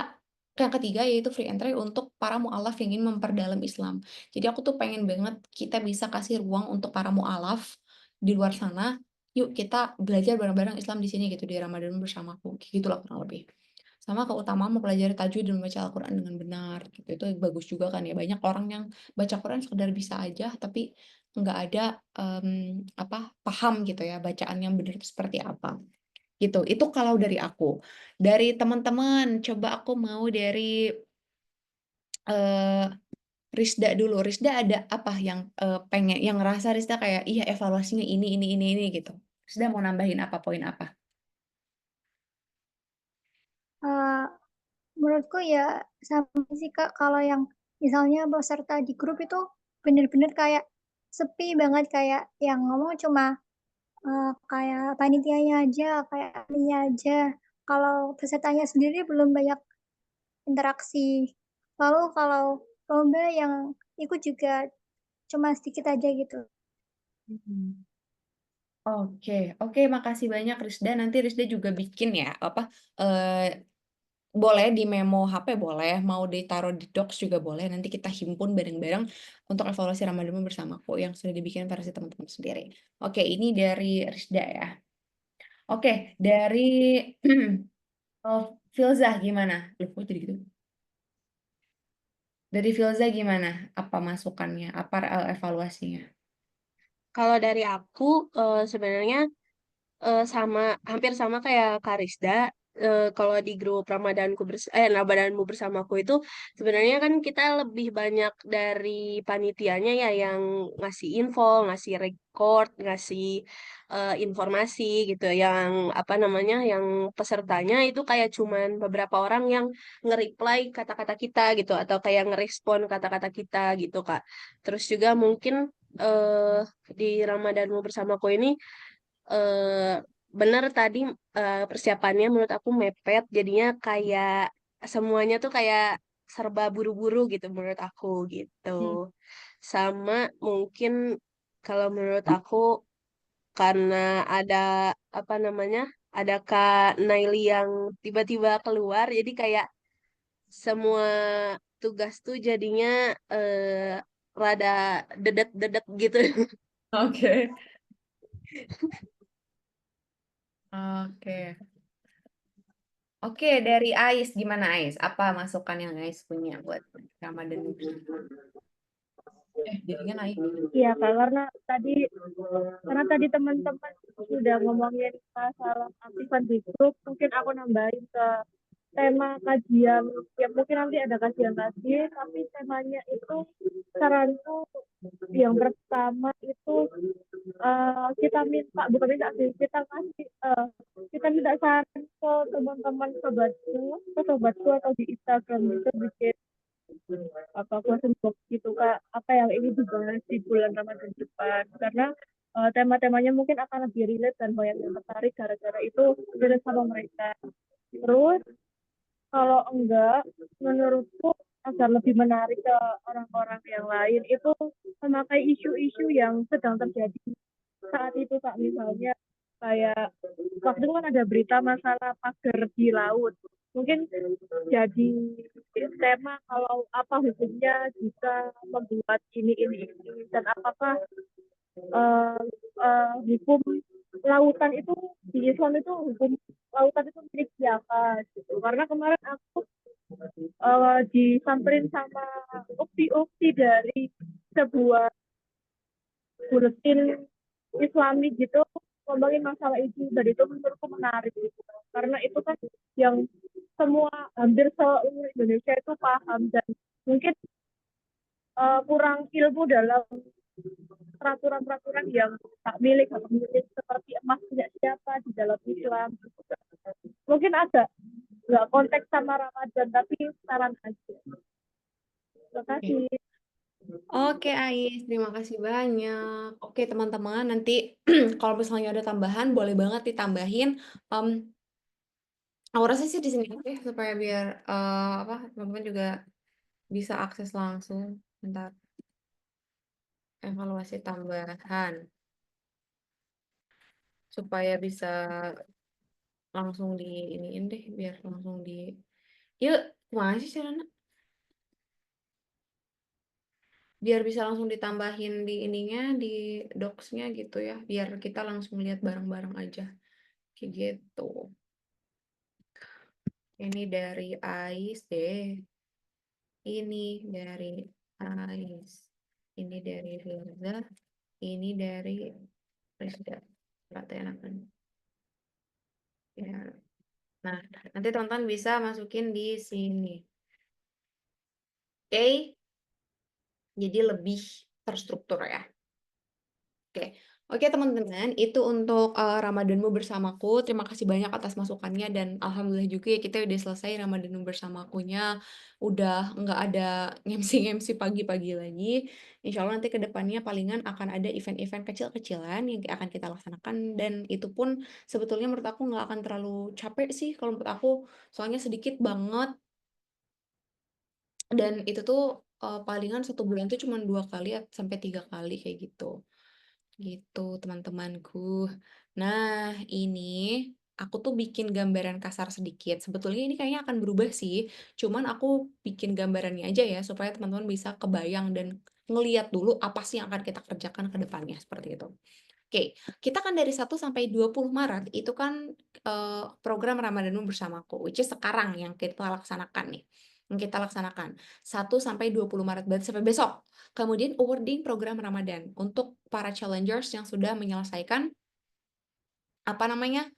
yang ketiga yaitu free entry untuk para mualaf yang ingin memperdalam Islam. Jadi aku tuh pengen banget kita bisa kasih ruang untuk para mualaf di luar sana. Yuk kita belajar bareng-bareng Islam di sini gitu di Ramadan bersamaku. Gitulah kurang lebih. Sama keutamaan mempelajari tajwid dan membaca Al-Quran dengan benar gitu. Itu bagus juga kan ya. Banyak orang yang baca Quran sekedar bisa aja tapi nggak ada paham gitu ya bacaan yang benar itu seperti apa. Gitu. Itu kalau dari aku. Dari teman-teman, coba aku mau dari eh Risda dulu. Risda ada apa yang pengen, yang ngerasa Risda kayak iya evaluasinya ini gitu. Risda mau nambahin apa, poin apa? Eh, menurutku ya sama sih Kak, kalau yang misalnya peserta di grup itu bener-bener kayak sepi banget, kayak yang ngomong cuma kayak panitianya aja, kayak ininya aja. Kalau pesertanya sendiri belum banyak interaksi. Lalu kalau lomba yang ikut juga cuma sedikit aja gitu. Hmm. Oke, makasih banyak Risda. Nanti Risda juga bikin ya apa boleh di memo HP boleh, mau ditaruh di Docs juga boleh. Nanti kita himpun bareng-bareng untuk evaluasi Ramadan bersamaku yang sudah dibikin versi teman-teman sendiri. Oke, ini dari Rizda ya. Oke, dari Filzah gimana? Loh, kok jadi gitu? Dari Filzah gimana? Apa masukannya? Apa evaluasinya? Kalau dari aku sebenarnya hampir sama kayak Karisda. Kalau di grup Ramadanmu bersamaku itu sebenarnya kan kita lebih banyak dari panitianya ya yang ngasih info, ngasih record, ngasih informasi gitu. Yang apa namanya, yang pesertanya itu kayak cuman beberapa orang yang nge-reply kata-kata kita gitu atau kayak ngerespon kata-kata kita gitu Kak. Terus juga mungkin eh di Ramadanmu bersamaku ini eh bener tadi persiapannya menurut aku mepet jadinya kayak semuanya tuh kayak serba buru-buru gitu menurut aku gitu. Hmm. Sama mungkin kalau menurut aku karena ada apa namanya, ada Kak Naili yang tiba-tiba keluar jadi kayak semua tugas tuh jadinya rada dedet-dedet gitu. Oke. Oke. Oke, dari Ais gimana Ais? Apa masukan yang Ais punya buat Ramadan bersama? Jadinya naik. Iya Kak, karena tadi teman-teman sudah ngomongin masalah aktifan di grup, mungkin aku nambahin ke tema kajian, ya mungkin nanti ada kajian lagi, tapi temanya itu saranku yang pertama itu kita minta, bukan minta sih, kita minta saran ke teman-teman sobatku atau di Instagram itu bikin apa question box gitu Kak, apa yang ingin dibahas di bulan Ramadan depan, karena tema-temanya mungkin akan lebih relate dan banyak yang tertarik gara-gara itu relate sama mereka. Terus kalau enggak, menurutku agar lebih menarik ke orang-orang yang lain itu memakai isu-isu yang sedang terjadi saat itu Kak, misalnya kayak waktu itu kan ada berita masalah pagar di laut, mungkin jadi tema kalau apa hukumnya jika membuat ini dan apakah uh, hukum lautan itu di Islam itu hukum lautan itu milik siapa gitu, karena kemarin aku disamperin sama ukti-ukti dari sebuah buletin Islami gitu ngomongin masalah itu, dan itu menurutku menarik gitu karena itu kan yang hampir seluruh Indonesia itu paham, dan mungkin kurang ilmu dalam peraturan-peraturan yang tak milik atau milik seperti emas punya siapa di dalam Islam gitu. Mungkin agak nggak konteks sama Ramadan tapi saran aja. Terima kasih. Oke, Ais, terima kasih banyak. Oke, teman-teman, nanti kalau misalnya ada tambahan, boleh banget ditambahin. Em, aku rasa sih di sini oke, supaya biar apa teman-teman juga bisa akses langsung. Bentar, evaluasi tambahan supaya bisa langsung di iniin deh, biar langsung di. Yuk, kemana sih caranya? Biar bisa langsung ditambahin di ininya, di docs-nya gitu ya, biar kita langsung lihat bareng-bareng aja. Kayak gitu. Ini dari Ais deh. Ini dari Ais. Ini dari Firza. Ini dari Rizda. Berarti enakan. Ya. Nah, nanti teman-teman bisa masukin di sini. Oke? Jadi lebih terstruktur ya. Oke, oke teman-teman, itu untuk Ramadanmu bersamaku. Terima kasih banyak atas masukannya dan alhamdulillah juga ya kita udah selesai Ramadanmu bersamakunya. Udah nggak ada ngemsi-ngemsi pagi-pagi lagi. Insya Allah nanti ke depannya palingan akan ada event-event kecil-kecilan yang akan kita laksanakan dan itu pun sebetulnya menurut aku nggak akan terlalu capek sih kalau menurut aku, soalnya sedikit banget dan itu tuh palingan satu bulan tuh cuma 2 kali sampai 3 kali kayak gitu. Gitu, teman-temanku. Nah, ini aku tuh bikin gambaran kasar sedikit. Sebetulnya ini kayaknya akan berubah sih, cuman aku bikin gambarannya aja ya supaya teman-teman bisa kebayang dan ngelihat dulu apa sih yang akan kita kerjakan ke depannya, seperti itu. Oke, kita kan dari 1 sampai 20 Maret itu kan, program Ramadanmu Bersamaku, which is sekarang yang kita laksanakan nih, yang kita laksanakan, 1 sampai 20 Maret, berarti sampai besok. Kemudian awarding program Ramadan untuk para challengers yang sudah menyelesaikan, apa namanya,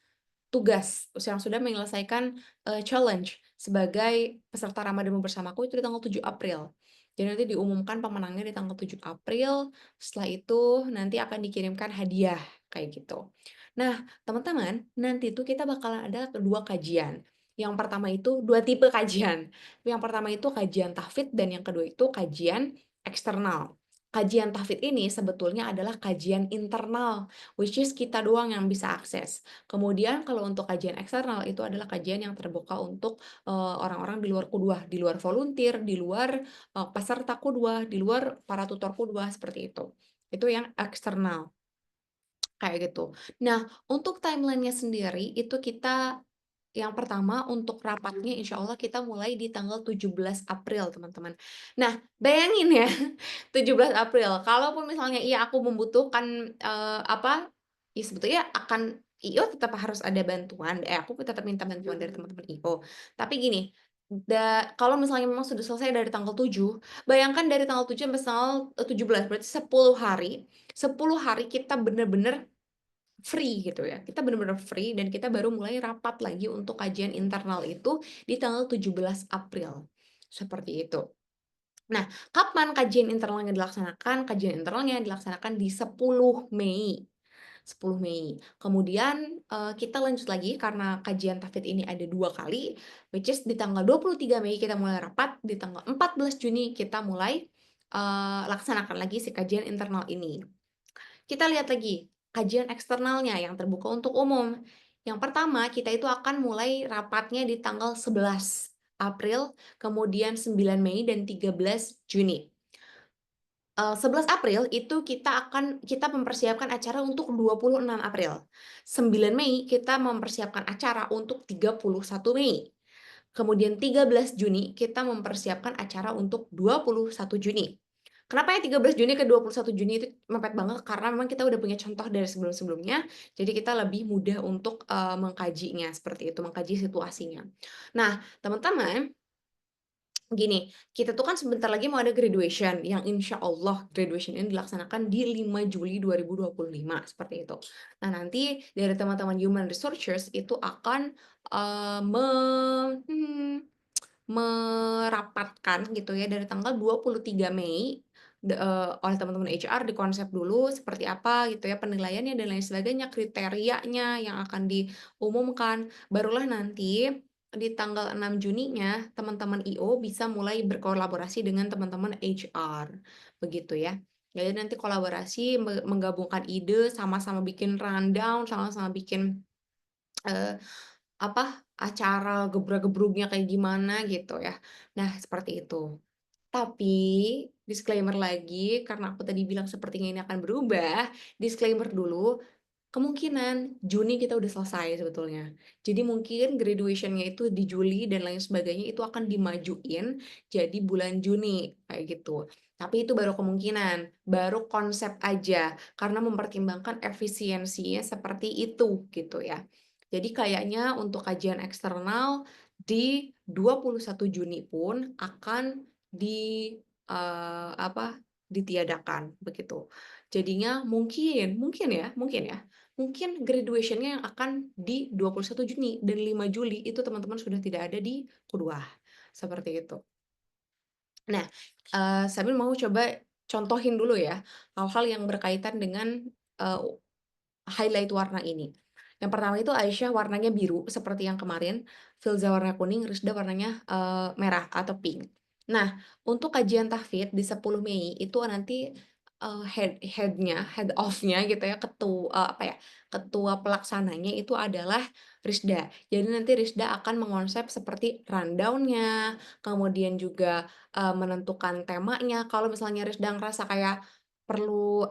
tugas, yang sudah menyelesaikan, challenge sebagai peserta Ramadanmu Bersamaku itu di tanggal 7 April. Jadi nanti diumumkan pemenangnya di tanggal 7 April, setelah itu nanti akan dikirimkan hadiah, kayak gitu. Nah, teman-teman, nanti tuh kita bakalan ada 2 kajian. Yang pertama itu 2 tipe kajian. Yang pertama itu kajian tahfidz dan yang kedua itu kajian eksternal. Kajian tahfidz ini sebetulnya adalah kajian internal, which is kita doang yang bisa akses. Kemudian kalau untuk kajian eksternal itu adalah kajian yang terbuka untuk orang-orang di luar Qudwah, di luar volunteer, di luar peserta Qudwah, di luar para tutor Qudwah seperti itu. Itu yang eksternal kayak gitu. Nah, untuk timeline-nya sendiri itu kita yang pertama untuk rapatnya insya Allah kita mulai di tanggal 17 April teman-teman. Nah, bayangin ya 17 April, kalaupun misalnya iya aku membutuhkan apa, ya sebetulnya akan IO tetap harus ada bantuan, aku tetap minta bantuan dari teman-teman IO. Tapi gini, kalau misalnya memang sudah selesai dari tanggal 7, bayangkan dari tanggal 7 sampai tanggal 17, berarti 10 hari. 10 hari kita bener-bener free gitu ya. Kita benar-benar free dan kita baru mulai rapat lagi untuk kajian internal itu di tanggal 17 April. Seperti itu. Nah, kapan kajian internalnya dilaksanakan? Kajian internalnya dilaksanakan di 10 Mei. 10 Mei. Kemudian kita lanjut lagi karena kajian tahfidz ini ada 2 kali, which is di tanggal 23 Mei kita mulai rapat, di tanggal 14 Juni kita mulai laksanakan lagi si kajian internal ini. Kita lihat lagi kajian eksternalnya yang terbuka untuk umum. Yang pertama, kita itu akan mulai rapatnya di tanggal 11 April, kemudian 9 Mei dan 13 Juni. 11 April itu kita mempersiapkan acara untuk 26 April. 9 Mei kita mempersiapkan acara untuk 31 Mei. Kemudian 13 Juni kita mempersiapkan acara untuk 21 Juni. Kenapa ya 13 Juni ke 21 Juni itu mepet banget? Karena memang kita udah punya contoh dari sebelum-sebelumnya, jadi kita lebih mudah untuk mengkajinya seperti itu, mengkaji situasinya. Nah, teman-teman, gini, kita tuh kan sebentar lagi mau ada graduation, yang insya Allah graduation ini dilaksanakan di 5 Juli 2025, seperti itu. Nah, nanti dari teman-teman Human Researchers itu akan merapatkan gitu ya dari tanggal 23 Mei oleh teman-teman HR dikonsep dulu seperti apa gitu ya penilaiannya dan lain sebagainya, kriterianya yang akan diumumkan. Barulah nanti di tanggal 6 Juninya teman-teman IO bisa mulai berkolaborasi dengan teman-teman HR. Begitu ya. Jadi nanti kolaborasi menggabungkan ide, sama-sama bikin rundown, sama-sama bikin acara gebrak-gebruknya kayak gimana gitu ya. Nah, seperti itu. Tapi disclaimer lagi karena aku tadi bilang sepertinya ini akan berubah, disclaimer dulu, kemungkinan Juni kita udah selesai sebetulnya. Jadi mungkin graduation-nya itu di Juli dan lain sebagainya itu akan dimajuin jadi bulan Juni kayak gitu. Tapi itu baru kemungkinan, baru konsep aja karena mempertimbangkan efisiensinya seperti itu gitu ya. Jadi kayaknya untuk kajian eksternal di 21 Juni pun akan ditiadakan begitu. Jadinya mungkin graduation-nya yang akan di 21 Juni dan 5 Juli itu teman-teman sudah tidak ada di Qudwah. Seperti itu. Nah, Sabil mau coba contohin dulu ya hal-hal yang berkaitan dengan highlight warna ini. Yang pertama itu Aisyah warnanya biru seperti yang kemarin, Filza warna kuning, Rizda warnanya merah atau pink. Nah, untuk kajian tahfidz di 10 Mei itu nanti head off-nya gitu ya, ketua pelaksananya itu adalah Rizda. Jadi nanti Rizda akan mengonsep seperti rundown-nya, kemudian juga menentukan temanya. Kalau misalnya Rizda ngerasa kayak perlu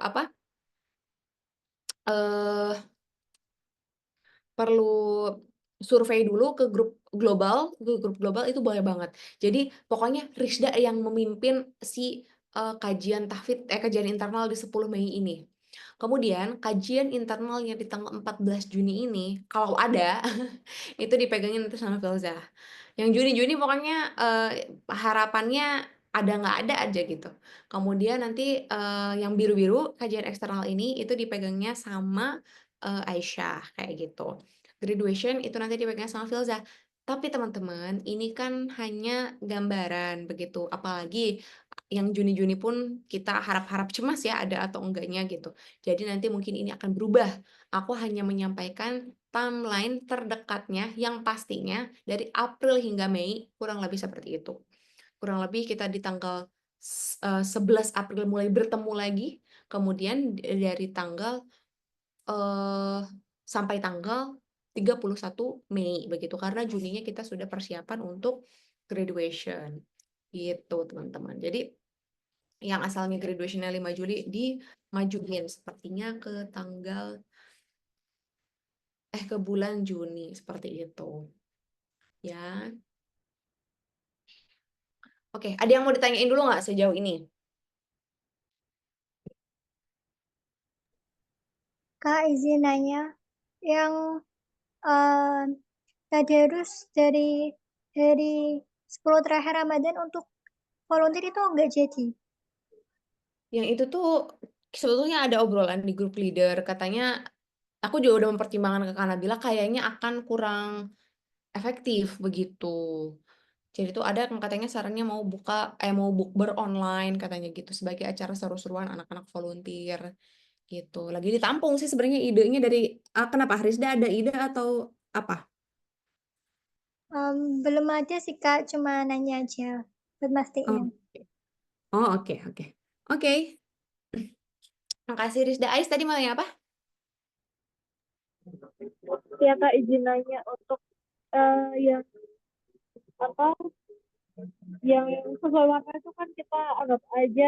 perlu survei dulu ke grup global itu boleh banget. Jadi pokoknya Risda yang memimpin si kajian kajian internal di 10 Mei ini. Kemudian kajian internal yang di tanggal 14 Juni ini, kalau ada, itu dipegangin nanti sama Filza. Yang Juni-Juni pokoknya harapannya ada nggak ada aja gitu. Kemudian nanti yang biru-biru kajian eksternal ini itu dipegangnya sama Aisyah kayak gitu. Graduation itu nanti dipegang sama Filza. Tapi teman-teman, ini kan hanya gambaran begitu. Apalagi yang Juni-Juni pun kita harap-harap cemas ya ada atau enggaknya gitu. Jadi nanti mungkin ini akan berubah. Aku hanya menyampaikan timeline terdekatnya yang pastinya dari April hingga Mei kurang lebih seperti itu. Kurang lebih kita di tanggal 11 April mulai bertemu lagi, kemudian dari tanggal sampai tanggal 31 Mei begitu karena Juninya kita sudah persiapan untuk graduation gitu teman-teman. Jadi yang asalnya graduationnya 5 Juli dimajuin sepertinya ke bulan Juni seperti itu ya. Oke, ada yang mau ditanyain dulu nggak sejauh ini? Kak, izin nanya, yang eh, tadarus dari 10 terakhir Ramadan untuk volunteer itu nggak jadi. Yang itu tuh sebetulnya ada obrolan di grup leader, katanya aku juga udah mempertimbangkan ke Kanabila kayaknya akan kurang efektif begitu. Jadi tuh ada yang katanya sarannya mau bukber online katanya gitu sebagai acara seru-seruan anak-anak volunteer gitu. Lagi ditampung sih sebenarnya idenya dari kenapa Rizda ada ide atau apa? Belum ada sih Kak, cuma nanya aja buat mastiin. Oh, oh oke oke. Oke. Makasih Rizda. Ais tadi mau nanya apa? Ya Kak, izin nanya untuk yang apa yang sesuai warna itu kan kita anggap aja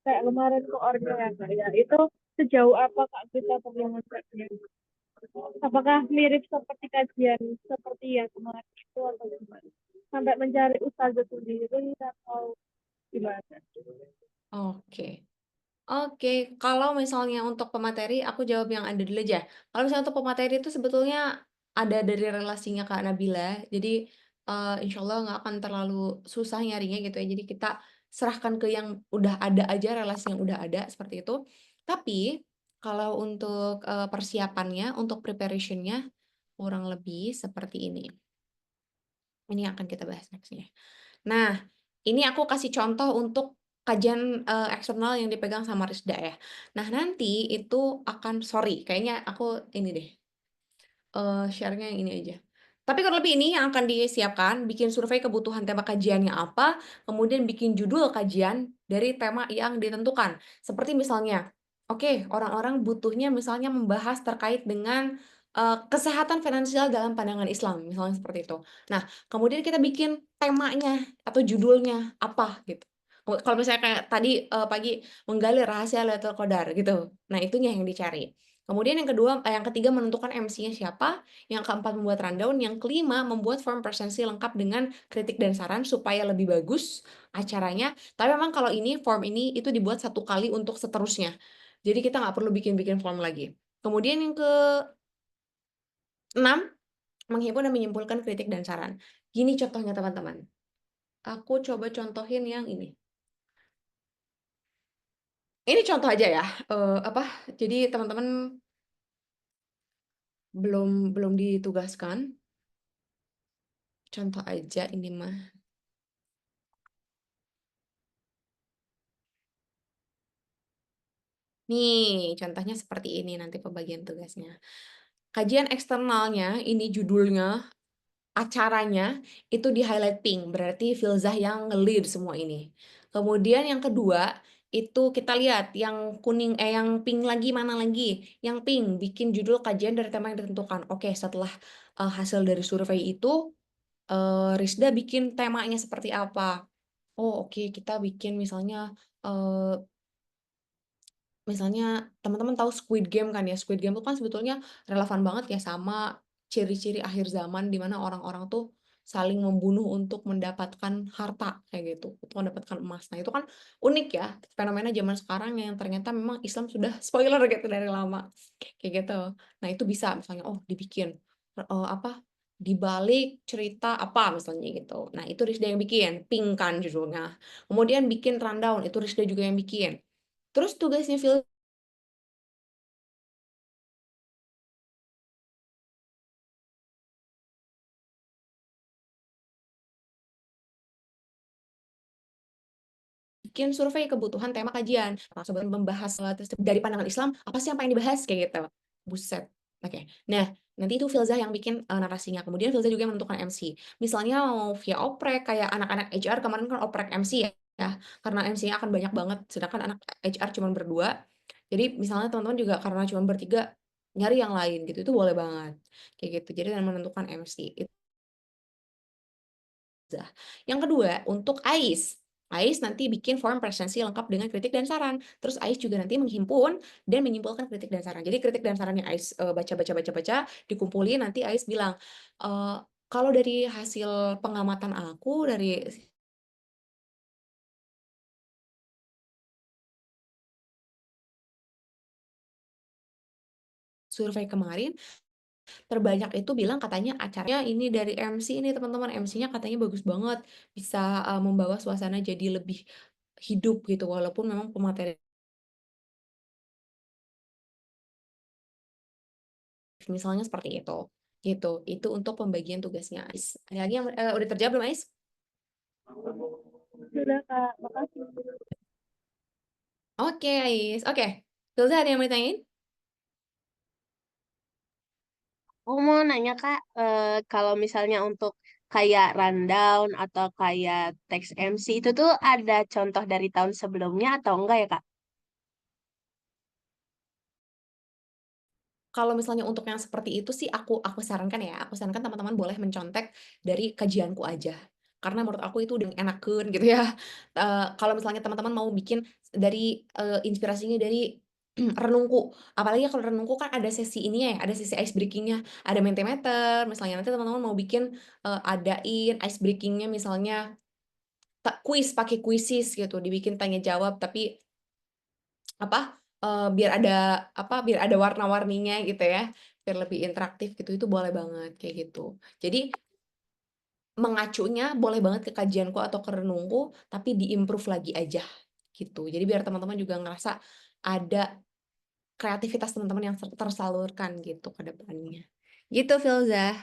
kayak kemarin ke order ya Kak ya. Itu sejauh apa Kak kita perlu ngeceknya? Apakah mirip seperti kajian seperti yang kemarin itu atau gimana? Sampai mencari ustazah sendiri atau gimana? Oke. Oke, kalau misalnya untuk pemateri, aku jawab yang ada dulu aja. Kalau misalnya untuk pemateri itu sebetulnya ada dari relasinya Kak Nabila, jadi insya Allah nggak akan terlalu susah nyarinya gitu ya. Jadi kita serahkan ke yang udah ada aja, relasi yang udah ada, seperti itu. Tapi kalau untuk persiapannya, untuk preparationnya, kurang lebih seperti ini. Ini yang akan kita bahas nextnya. Nah, ini aku kasih contoh untuk kajian eksternal yang dipegang sama Rizda ya. Nah, nanti itu sorry, kayaknya aku ini deh, share-nya yang ini aja. Tapi kurang lebih ini yang akan disiapkan, bikin survei kebutuhan tema kajiannya apa, kemudian bikin judul kajian dari tema yang ditentukan. Seperti misalnya, oke, orang-orang butuhnya misalnya membahas terkait dengan kesehatan finansial dalam pandangan Islam, misalnya seperti itu. Nah, kemudian kita bikin temanya atau judulnya apa gitu. Kalau misalnya kayak tadi pagi menggali rahasia Lailatul Qadar gitu. Nah, itunya yang dicari. Kemudian yang ketiga menentukan MC-nya siapa, yang keempat membuat rundown, yang kelima membuat form presensi lengkap dengan kritik dan saran supaya lebih bagus acaranya. Tapi memang kalau form ini itu dibuat satu kali untuk seterusnya. Jadi kita nggak perlu bikin-bikin form lagi. Kemudian yang keenam, menghimpun dan menyimpulkan kritik dan saran. Gini contohnya teman-teman. Aku coba contohin yang ini. Ini contoh aja ya. Jadi teman-teman belum ditugaskan. Contoh aja ini mah. Nih, contohnya seperti ini nanti pembagian tugasnya. Kajian eksternalnya, ini judulnya, acaranya, itu di highlight pink. Berarti Filzah yang nge-lead semua ini. Kemudian yang kedua, itu kita lihat yang yang pink lagi mana lagi? Yang pink, bikin judul kajian dari tema yang ditentukan. Oke, setelah hasil dari survei itu, Rizda bikin temanya seperti apa? Oh, oke, kita bikin misalnya teman-teman tahu Squid Game kan ya. Squid Game itu kan sebetulnya relevan banget ya sama ciri-ciri akhir zaman di mana orang-orang tuh saling membunuh untuk mendapatkan harta kayak gitu, untuk mendapatkan emas. Nah, itu kan unik ya, fenomena zaman sekarang yang ternyata memang Islam sudah spoiler gitu dari lama, kayak gitu. Nah, itu bisa misalnya, oh dibikin, apa, di balik cerita apa misalnya gitu. Nah, itu Risda yang bikin, Pink kan judulnya. Kemudian bikin rundown, itu Risda juga yang bikin. Terus tugasnya bikin survei kebutuhan tema kajian. Nah, sebelum membahas dari pandangan Islam, apa sih yang pengen dibahas kayak gitu. Buset. Oke. Nah, nanti itu Filzah yang bikin narasinya. Kemudian Filzah juga yang menentukan MC. Misalnya mau via oprek kayak anak-anak HR kemarin kan oprek MC ya. Karena MC-nya akan banyak banget sedangkan anak HR cuma berdua. Jadi misalnya teman-teman juga karena cuma bertiga nyari yang lain gitu. Itu boleh banget. Kayak gitu. Jadi dan menentukan MC. Yang kedua, untuk AIS. AIS nanti bikin form presensi lengkap dengan kritik dan saran. Terus AIS juga nanti menghimpun dan menyimpulkan kritik dan saran. Jadi kritik dan sarannya AIS baca, dikumpulin, nanti AIS bilang, kalau dari hasil pengamatan aku, dari survei kemarin, terbanyak itu bilang katanya acaranya ini dari MC ini teman-teman, MC-nya katanya bagus banget, bisa membawa suasana jadi lebih hidup gitu, walaupun memang pemateri misalnya seperti itu. Gitu. Itu untuk pembagian tugasnya Ais. Ada lagi yang udah terjawab belum Ais? Sudah, Kak. Makasih. Oke, Ais. Oke. Filza ada yang mau ditanyain? Aku mau nanya Kak, kalau misalnya untuk kayak rundown atau kayak teks MC itu tuh ada contoh dari tahun sebelumnya atau enggak ya Kak? Kalau misalnya untuk yang seperti itu sih aku sarankan ya, aku sarankan teman-teman boleh mencontek dari kajianku aja. Karena menurut aku itu udah enakeun gitu ya. Kalau misalnya teman-teman mau bikin dari inspirasinya dari renungku. Apalagi kalau renungku kan ada sesi ininya ya, ada sesi ice breaking-nya, ada Mentimeter, misalnya nanti teman-teman mau bikin adain ice breaking-nya misalnya kuis pakai kuisis gitu, dibikin tanya jawab tapi apa, biar ada apa, biar ada warna-warninya gitu ya, biar lebih interaktif gitu, itu boleh banget kayak gitu. Jadi mengacunya boleh banget ke kajianku atau ke renungku, tapi di-improve lagi aja gitu. Jadi biar teman-teman juga ngerasa ada kreativitas teman-teman yang tersalurkan gitu ke depannya. Gitu Filzah.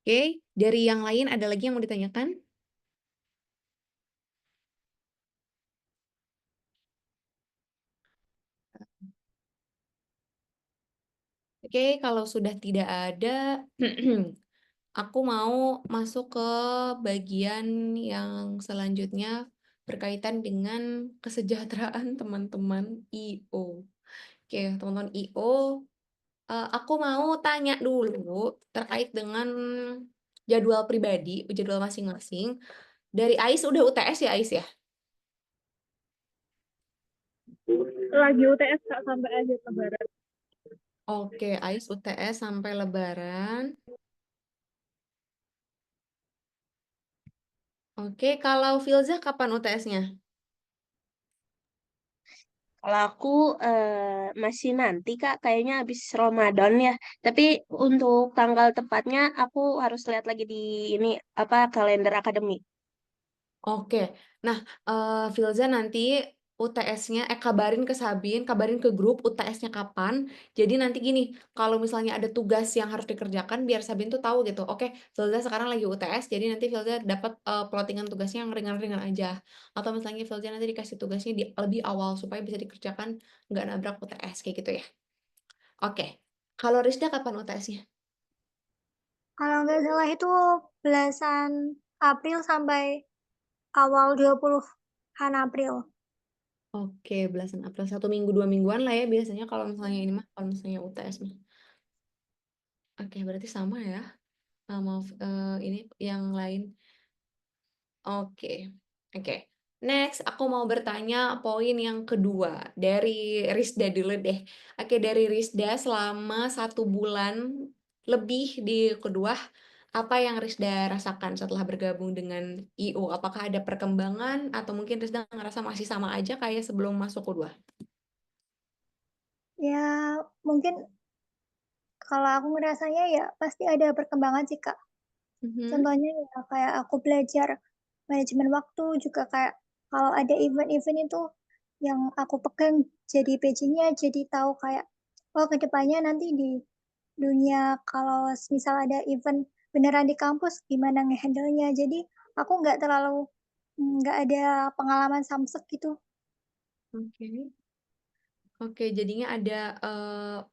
Oke, dari yang lain ada lagi yang mau ditanyakan? Oke, kalau sudah tidak ada, aku mau masuk ke bagian yang selanjutnya berkaitan dengan kesejahteraan teman-teman IO. Oke, teman-teman IO, aku mau tanya dulu terkait dengan jadwal pribadi, jadwal masing-masing. Dari Ais udah UTS ya Ais ya? Lagi UTS, Kak, sampai akhir Lebaran. Oke, Ais UTS sampai Lebaran. Oke, kalau Filzah kapan UTS-nya? Kalau aku masih nanti Kak, kayaknya habis Ramadan ya. Tapi untuk tanggal tepatnya aku harus lihat lagi di ini apa kalender akademik. Oke, nah Filza nanti UTS-nya, kabarin ke Sabin, kabarin ke grup UTS-nya kapan. Jadi nanti gini, kalau misalnya ada tugas yang harus dikerjakan, biar Sabin tuh tahu gitu. Oke, Filza sekarang lagi UTS, jadi nanti Filza dapat plottingan tugasnya yang ringan-ringan aja. Atau misalnya Filza nanti dikasih tugasnya di lebih awal supaya bisa dikerjakan nggak nabrak UTS kayak gitu ya. Oke, kalau Rizda kapan UTS-nya? Kalau nggak salah itu belasan April sampai awal 20-an April. Oke, belasan April, 1 minggu 2 mingguan lah ya biasanya kalau misalnya ini mah, kalau misalnya UTS mah. Oke, berarti sama ya sama ini yang lain. Oke, oke. Next, aku mau bertanya poin yang kedua dari Risda dulu deh. Oke, dari Risda selama 1 bulan lebih di kedua, apa yang Risda rasakan setelah bergabung dengan IO? Apakah ada perkembangan atau mungkin Risda ngerasa masih sama aja kayak sebelum masuk kedua? Ya, mungkin kalau aku ngerasanya ya pasti ada perkembangan sih, Kak. Mhm. Contohnya ya kayak aku belajar manajemen waktu, juga kayak kalau ada event-event itu yang aku pegang jadi PJ-nya, jadi tahu kayak, oh kedepannya nanti di dunia kalau misal ada event beneran di kampus gimana ngehandle-nya. Jadi aku nggak ada pengalaman samsek gitu. Oke. Oke, jadinya ada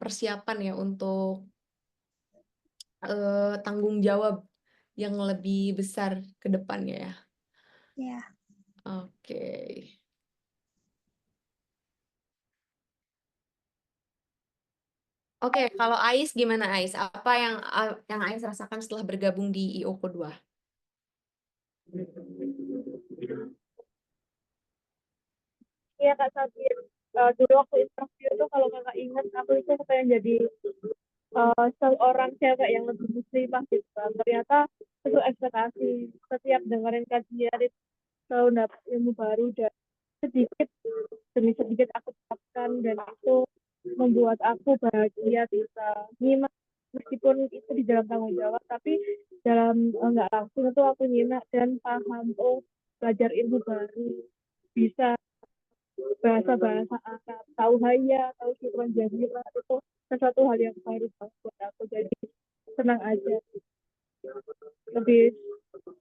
persiapan ya untuk tanggung jawab yang lebih besar ke depannya ya. Ya. Oke. Oke, kalau Ais gimana Ais? Apa yang Ais rasakan setelah bergabung di IO kedua? Iya Kak Sabir, dulu waktu interview tuh kalau Kakak ingat aku itu pengen jadi seorang cewek yang lebih muslimah gitu kan. Ternyata itu ekspektasi, setiap dengerin kajian itu selalu dapat ilmu baru dan sedikit demi sedikit aku dapatkan, dan itu membuat aku bahagia bisa nyimak, meskipun itu di dalam tanggung jawab, tapi dalam nggak langsung itu aku nyimak dan paham, oh belajar ilmu baru, bisa bahasa-bahasa Arab, tahu haya, tahu syukran jazila, itu sesuatu hal yang baru buat aku, jadi senang aja lebih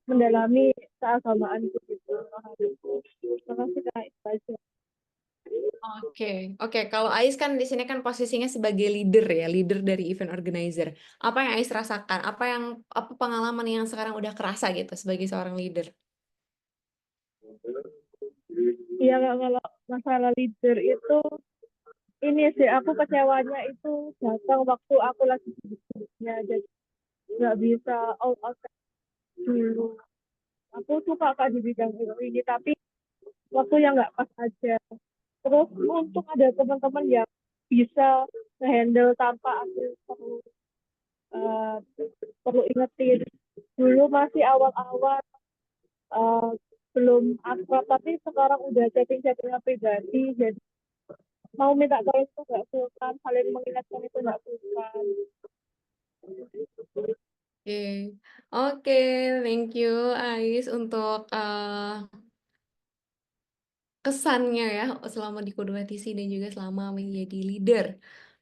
mendalami keagamaan gitu. Terima kasih Kak, itu aja. Oke, oke. Kalau Ais kan di sini kan posisinya sebagai leader ya, leader dari event organizer. Apa yang Ais rasakan? Apa pengalaman yang sekarang udah kerasa gitu sebagai seorang leader? Iya Kak, kalau masalah leader itu ini sih, aku kecewanya itu datang waktu aku lagi sibuk-sibuknya, jadi nggak bisa all out dulu. Aku suka Kak di bidang ini, tapi waktu yang nggak pas aja. Terus untung ada teman-teman yang bisa handle tanpa aku eh, perlu ingetin. Dulu masih awal-awal, eh, belum akrab, tapi sekarang udah chatting-chattingan pribadi, jadi mau minta tolong itu nggak sungkan, saling mengingatkan itu nggak sungkan. Oke, oke, thank you Ais untuk kesannya ya selama di Kodwa TC dan juga selama menjadi leader.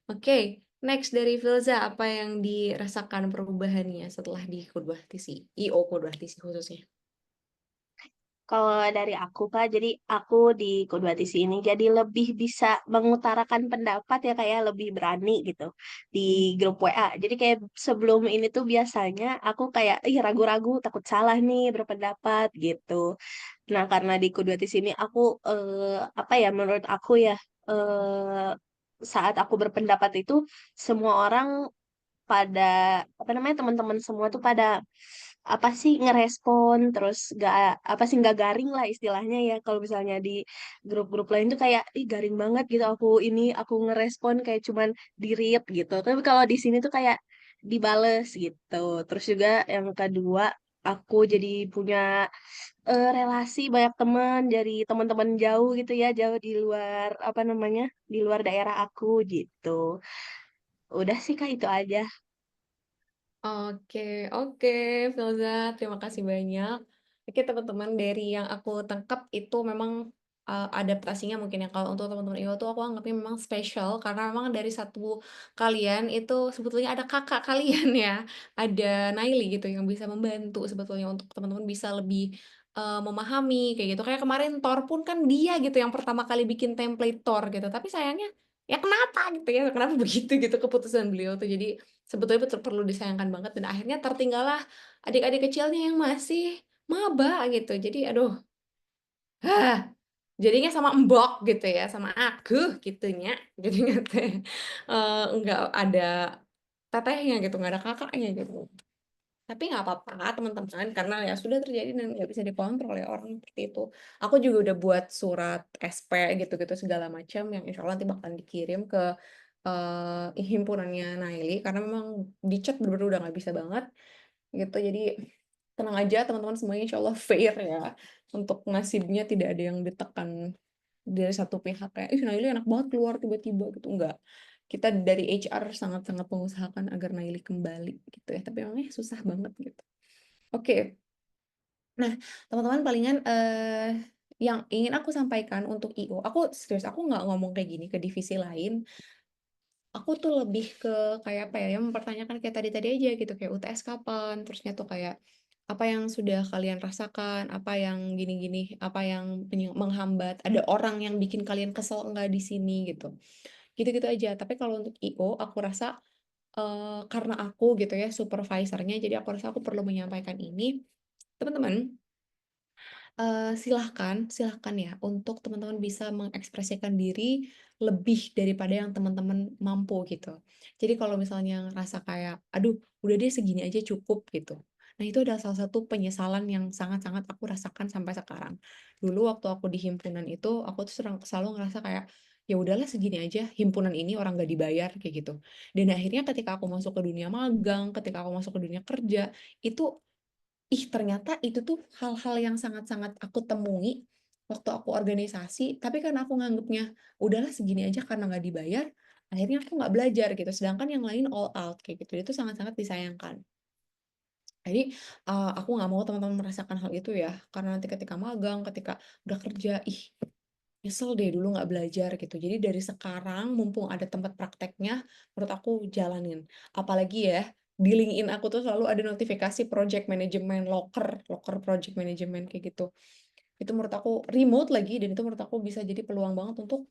Oke, next dari Filza, apa yang dirasakan perubahannya setelah di Kodwa TC, IO Kodwa TC khususnya? Kalau dari aku Kak, jadi aku di Kodwatisi ini jadi lebih bisa mengutarakan pendapat ya, kayak lebih berani gitu di grup WA. Jadi kayak sebelum ini tuh biasanya aku kayak ih ragu-ragu, takut salah nih berpendapat gitu. Nah, karena di Kodwatisi ini aku apa ya, menurut aku ya, saat aku berpendapat itu semua orang pada apa namanya, teman-teman semua tuh pada apa sih, ngerespon, terus gak apa sih, nggak garing lah istilahnya ya. Kalau misalnya di grup-grup lain tuh kayak ih garing banget gitu, aku ngerespon kayak cuman di read gitu, tapi kalau di sini tuh kayak dibales gitu. Terus juga yang kedua, aku jadi punya relasi banyak teman dari teman-teman jauh gitu ya, jauh di luar apa namanya, di luar daerah aku gitu. Udah sih Kak, itu aja. Oke, oke, Filza, terima kasih banyak. Oke, teman-teman, dari yang aku tangkap itu memang adaptasinya mungkin ya. Kalau untuk teman-teman IO tuh aku anggapnya memang spesial karena memang dari satu kalian itu sebetulnya ada kakak kalian ya, ada Naili gitu yang bisa membantu sebetulnya untuk teman-teman bisa lebih memahami kayak gitu. Kayak kemarin Thor pun kan dia gitu yang pertama kali bikin template Thor gitu. Tapi sayangnya ya kenapa gitu ya, kenapa begitu gitu keputusan beliau tuh. Jadi sebetulnya betul perlu disayangkan banget dan akhirnya tertinggallah adik-adik kecilnya yang masih maba gitu. Jadi aduh, ah, jadinya sama Mbok gitu ya, sama aku gitunya. Jadinya nggak ada tetehnya gitu, nggak ada kakaknya gitu. Tapi nggak apa-apa teman-teman, karena ya sudah terjadi dan nggak bisa dikontrol ya orang seperti itu. Aku juga udah buat surat SP gitu-gitu segala macam yang insya Allah nanti bakalan dikirim ke himpunannya Naili, karena memang di chat bener-bener udah nggak bisa banget gitu. Jadi tenang aja teman-teman semuanya, insya Allah fair ya. Untuk nasibnya tidak ada yang ditekan dari satu pihak kayak, ih Naili enak banget keluar tiba-tiba gitu. Enggak. Kita dari HR sangat-sangat mengusahakan agar Naili kembali gitu ya. Tapi emangnya susah banget gitu. Oke. Nah, teman-teman palingan yang ingin aku sampaikan untuk IO, aku serius, aku nggak ngomong kayak gini ke divisi lain. Aku tuh lebih ke kayak apa ya, mempertanyakan kayak tadi-tadi aja gitu, kayak UTS kapan, terusnya tuh kayak apa yang sudah kalian rasakan, apa yang gini-gini, apa yang menghambat, ada orang yang bikin kalian kesel enggak di sini gitu. Gitu-gitu aja. Tapi kalau untuk IO, aku rasa karena aku gitu ya supervisornya, jadi aku rasa aku perlu menyampaikan ini, teman-teman. Silahkan silahkan ya untuk teman-teman bisa mengekspresikan diri lebih daripada yang teman-teman mampu gitu. Jadi kalau misalnya ngerasa kayak, "Aduh, udah deh segini aja cukup," gitu. Nah, itu adalah salah satu penyesalan yang sangat-sangat aku rasakan sampai sekarang. Dulu waktu aku di himpunan itu, aku tuh selalu ngerasa kayak, "Ya udahlah segini aja, himpunan ini orang nggak dibayar," kayak gitu. Dan akhirnya ketika aku masuk ke dunia magang, ketika aku masuk ke dunia kerja, itu ternyata itu tuh hal-hal yang sangat-sangat aku temui waktu aku organisasi, tapi karena aku nganggepnya, udahlah segini aja karena nggak dibayar, akhirnya aku nggak belajar gitu, sedangkan yang lain all out kayak gitu, itu sangat-sangat disayangkan. Jadi, aku nggak mau teman-teman merasakan hal itu ya, karena nanti ketika magang, ketika udah kerja, nyesel deh dulu nggak belajar gitu. Jadi dari sekarang mumpung ada tempat prakteknya, menurut aku jalanin. Apalagi ya, di LinkedIn aku tuh selalu ada notifikasi project management, loker project management kayak gitu. Itu menurut aku remote lagi, dan itu menurut aku bisa jadi peluang banget untuk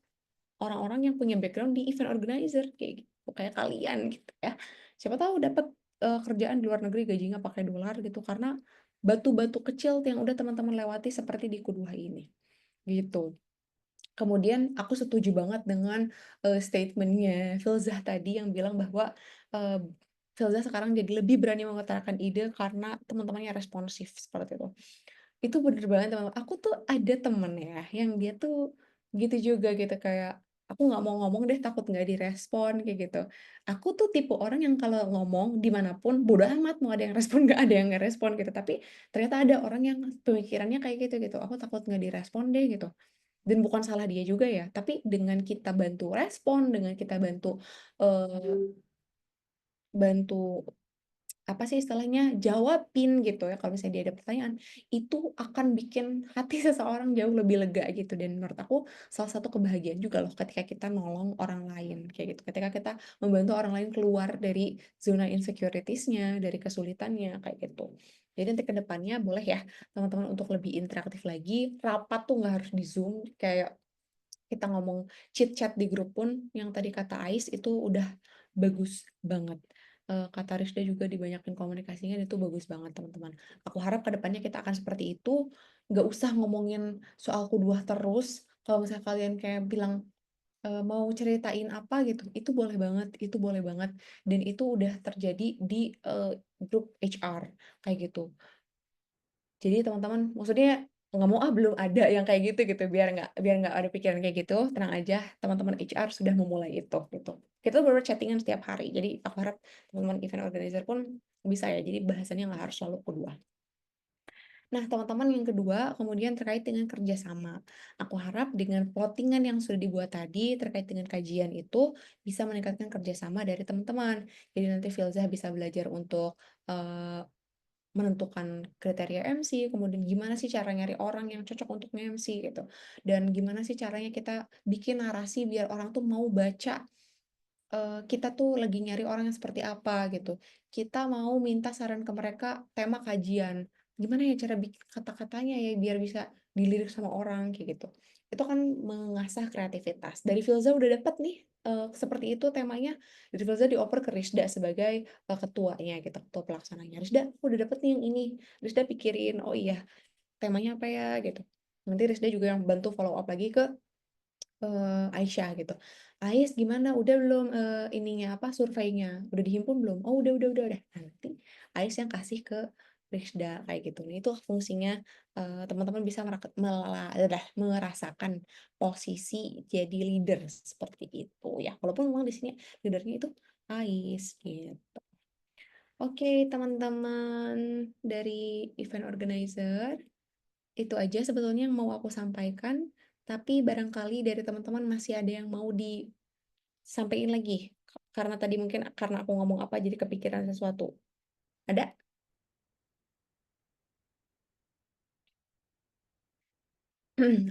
orang-orang yang punya background di event organizer kayak gitu, kayak kalian gitu ya. Siapa tahu dapat kerjaan di luar negeri gajinya pakai dolar gitu, karena batu-batu kecil yang udah teman-teman lewati seperti di Q2 ini gitu. Kemudian aku setuju banget dengan statement-nya Filzah tadi yang bilang bahwa eee, Filzah sekarang jadi lebih berani mengutarakan ide karena teman-temannya responsif seperti itu. Itu bener banget teman, aku tuh ada temen ya yang dia tuh gitu juga gitu, kayak aku nggak mau ngomong deh takut nggak direspon kayak gitu. Aku tuh tipe orang yang kalau ngomong dimanapun bodo amat mau ada yang respon nggak ada yang ngerespon gitu, tapi ternyata ada orang yang pemikirannya kayak gitu gitu, aku takut nggak direspon deh gitu. Dan bukan salah dia juga ya, tapi dengan kita bantu respon, dengan kita bantu, bantu apa sih istilahnya, jawabin gitu ya kalau misalnya dia ada pertanyaan, itu akan bikin hati seseorang jauh lebih lega gitu. Dan menurut aku salah satu kebahagiaan juga loh ketika kita nolong orang lain kayak gitu, ketika kita membantu orang lain keluar dari zona insecurities-nya, dari kesulitannya kayak gitu. Jadi nanti ke depannya boleh ya teman-teman untuk lebih interaktif lagi, rapat tuh nggak harus di Zoom, kayak kita ngomong chit chat di grup pun yang tadi kata Ais itu udah bagus banget. Kata Rizda juga dibanyakin komunikasinya, itu bagus banget teman-teman. Aku harap kedepannya kita akan seperti itu, nggak usah ngomongin soal kuduah terus. Kalau misalnya kalian kayak bilang mau ceritain apa gitu, itu boleh banget, itu boleh banget. Dan itu udah terjadi di grup HR kayak gitu. Jadi teman-teman, maksudnya nggak mau belum ada yang kayak gitu gitu, biar nggak ada pikiran kayak gitu, tenang aja, teman-teman HR sudah memulai itu gitu. Kita tuh baru chattingan setiap hari, jadi aku harap teman-teman event organizer pun bisa ya, jadi bahasannya nggak harus selalu kedua. Nah, teman-teman yang kedua, kemudian terkait dengan kerjasama. Aku harap dengan plottingan yang sudah dibuat tadi terkait dengan kajian itu bisa meningkatkan kerjasama dari teman-teman. Jadi nanti Filzah bisa belajar untuk menentukan kriteria MC, kemudian gimana sih cara nyari orang yang cocok untuk nge-MC gitu. Dan gimana sih caranya kita bikin narasi biar orang tuh mau baca, kita tuh lagi nyari orang yang seperti apa gitu. Kita mau minta saran ke mereka tema kajian. Gimana ya cara bikin kata-katanya ya biar bisa dilirik sama orang kayak gitu. Itu kan mengasah kreativitas. Dari Filza udah dapet nih seperti itu temanya. Dari Filza dioper ke Rizda sebagai ketuanya gitu, ketua pelaksananya. Rizda, aku udah dapet nih yang ini. Rizda pikirin, oh iya temanya apa ya gitu. Nanti Rizda juga yang bantu follow up lagi ke Aisyah gitu. Ais gimana? Udah belum ininya apa surveinya? Udah dihimpun belum? Oh udah. Nanti Ais yang kasih ke Risda kayak gitu. Nah, itu fungsinya teman-teman bisa merasakan posisi jadi leader seperti itu ya. Walaupun memang di sini leadernya itu Ais gitu. Oke, teman-teman dari event organizer, itu aja sebetulnya yang mau aku sampaikan. Tapi barangkali dari teman-teman masih ada yang mau disampaikan lagi. Karena tadi mungkin karena aku ngomong apa jadi kepikiran sesuatu. Ada?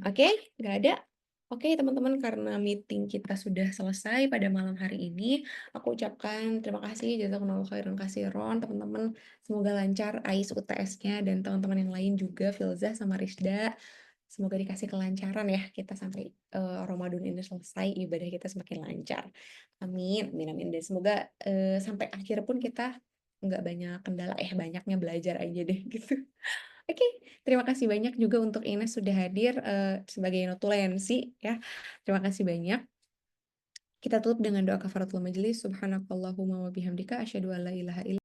Oke, nggak ada. Oke, teman-teman, karena meeting kita sudah selesai pada malam hari ini, aku ucapkan terima kasih jazakumullah khairan kasiron, teman-teman. Semoga lancar AIS UTS-nya dan teman-teman yang lain juga, Filzah sama Rizda. Semoga dikasih kelancaran ya kita sampai Ramadan ini selesai, ibadah kita semakin lancar. Amin, amin, amin. Dan semoga sampai akhir pun kita nggak banyak kendala, banyaknya belajar aja deh gitu. Oke, terima kasih banyak juga untuk Ines sudah hadir sebagai notulensi ya. Terima kasih banyak. Kita tutup dengan doa kafaratul majelis. Subhanakallahumma wa bihamdika asyhadu an la ilaha illa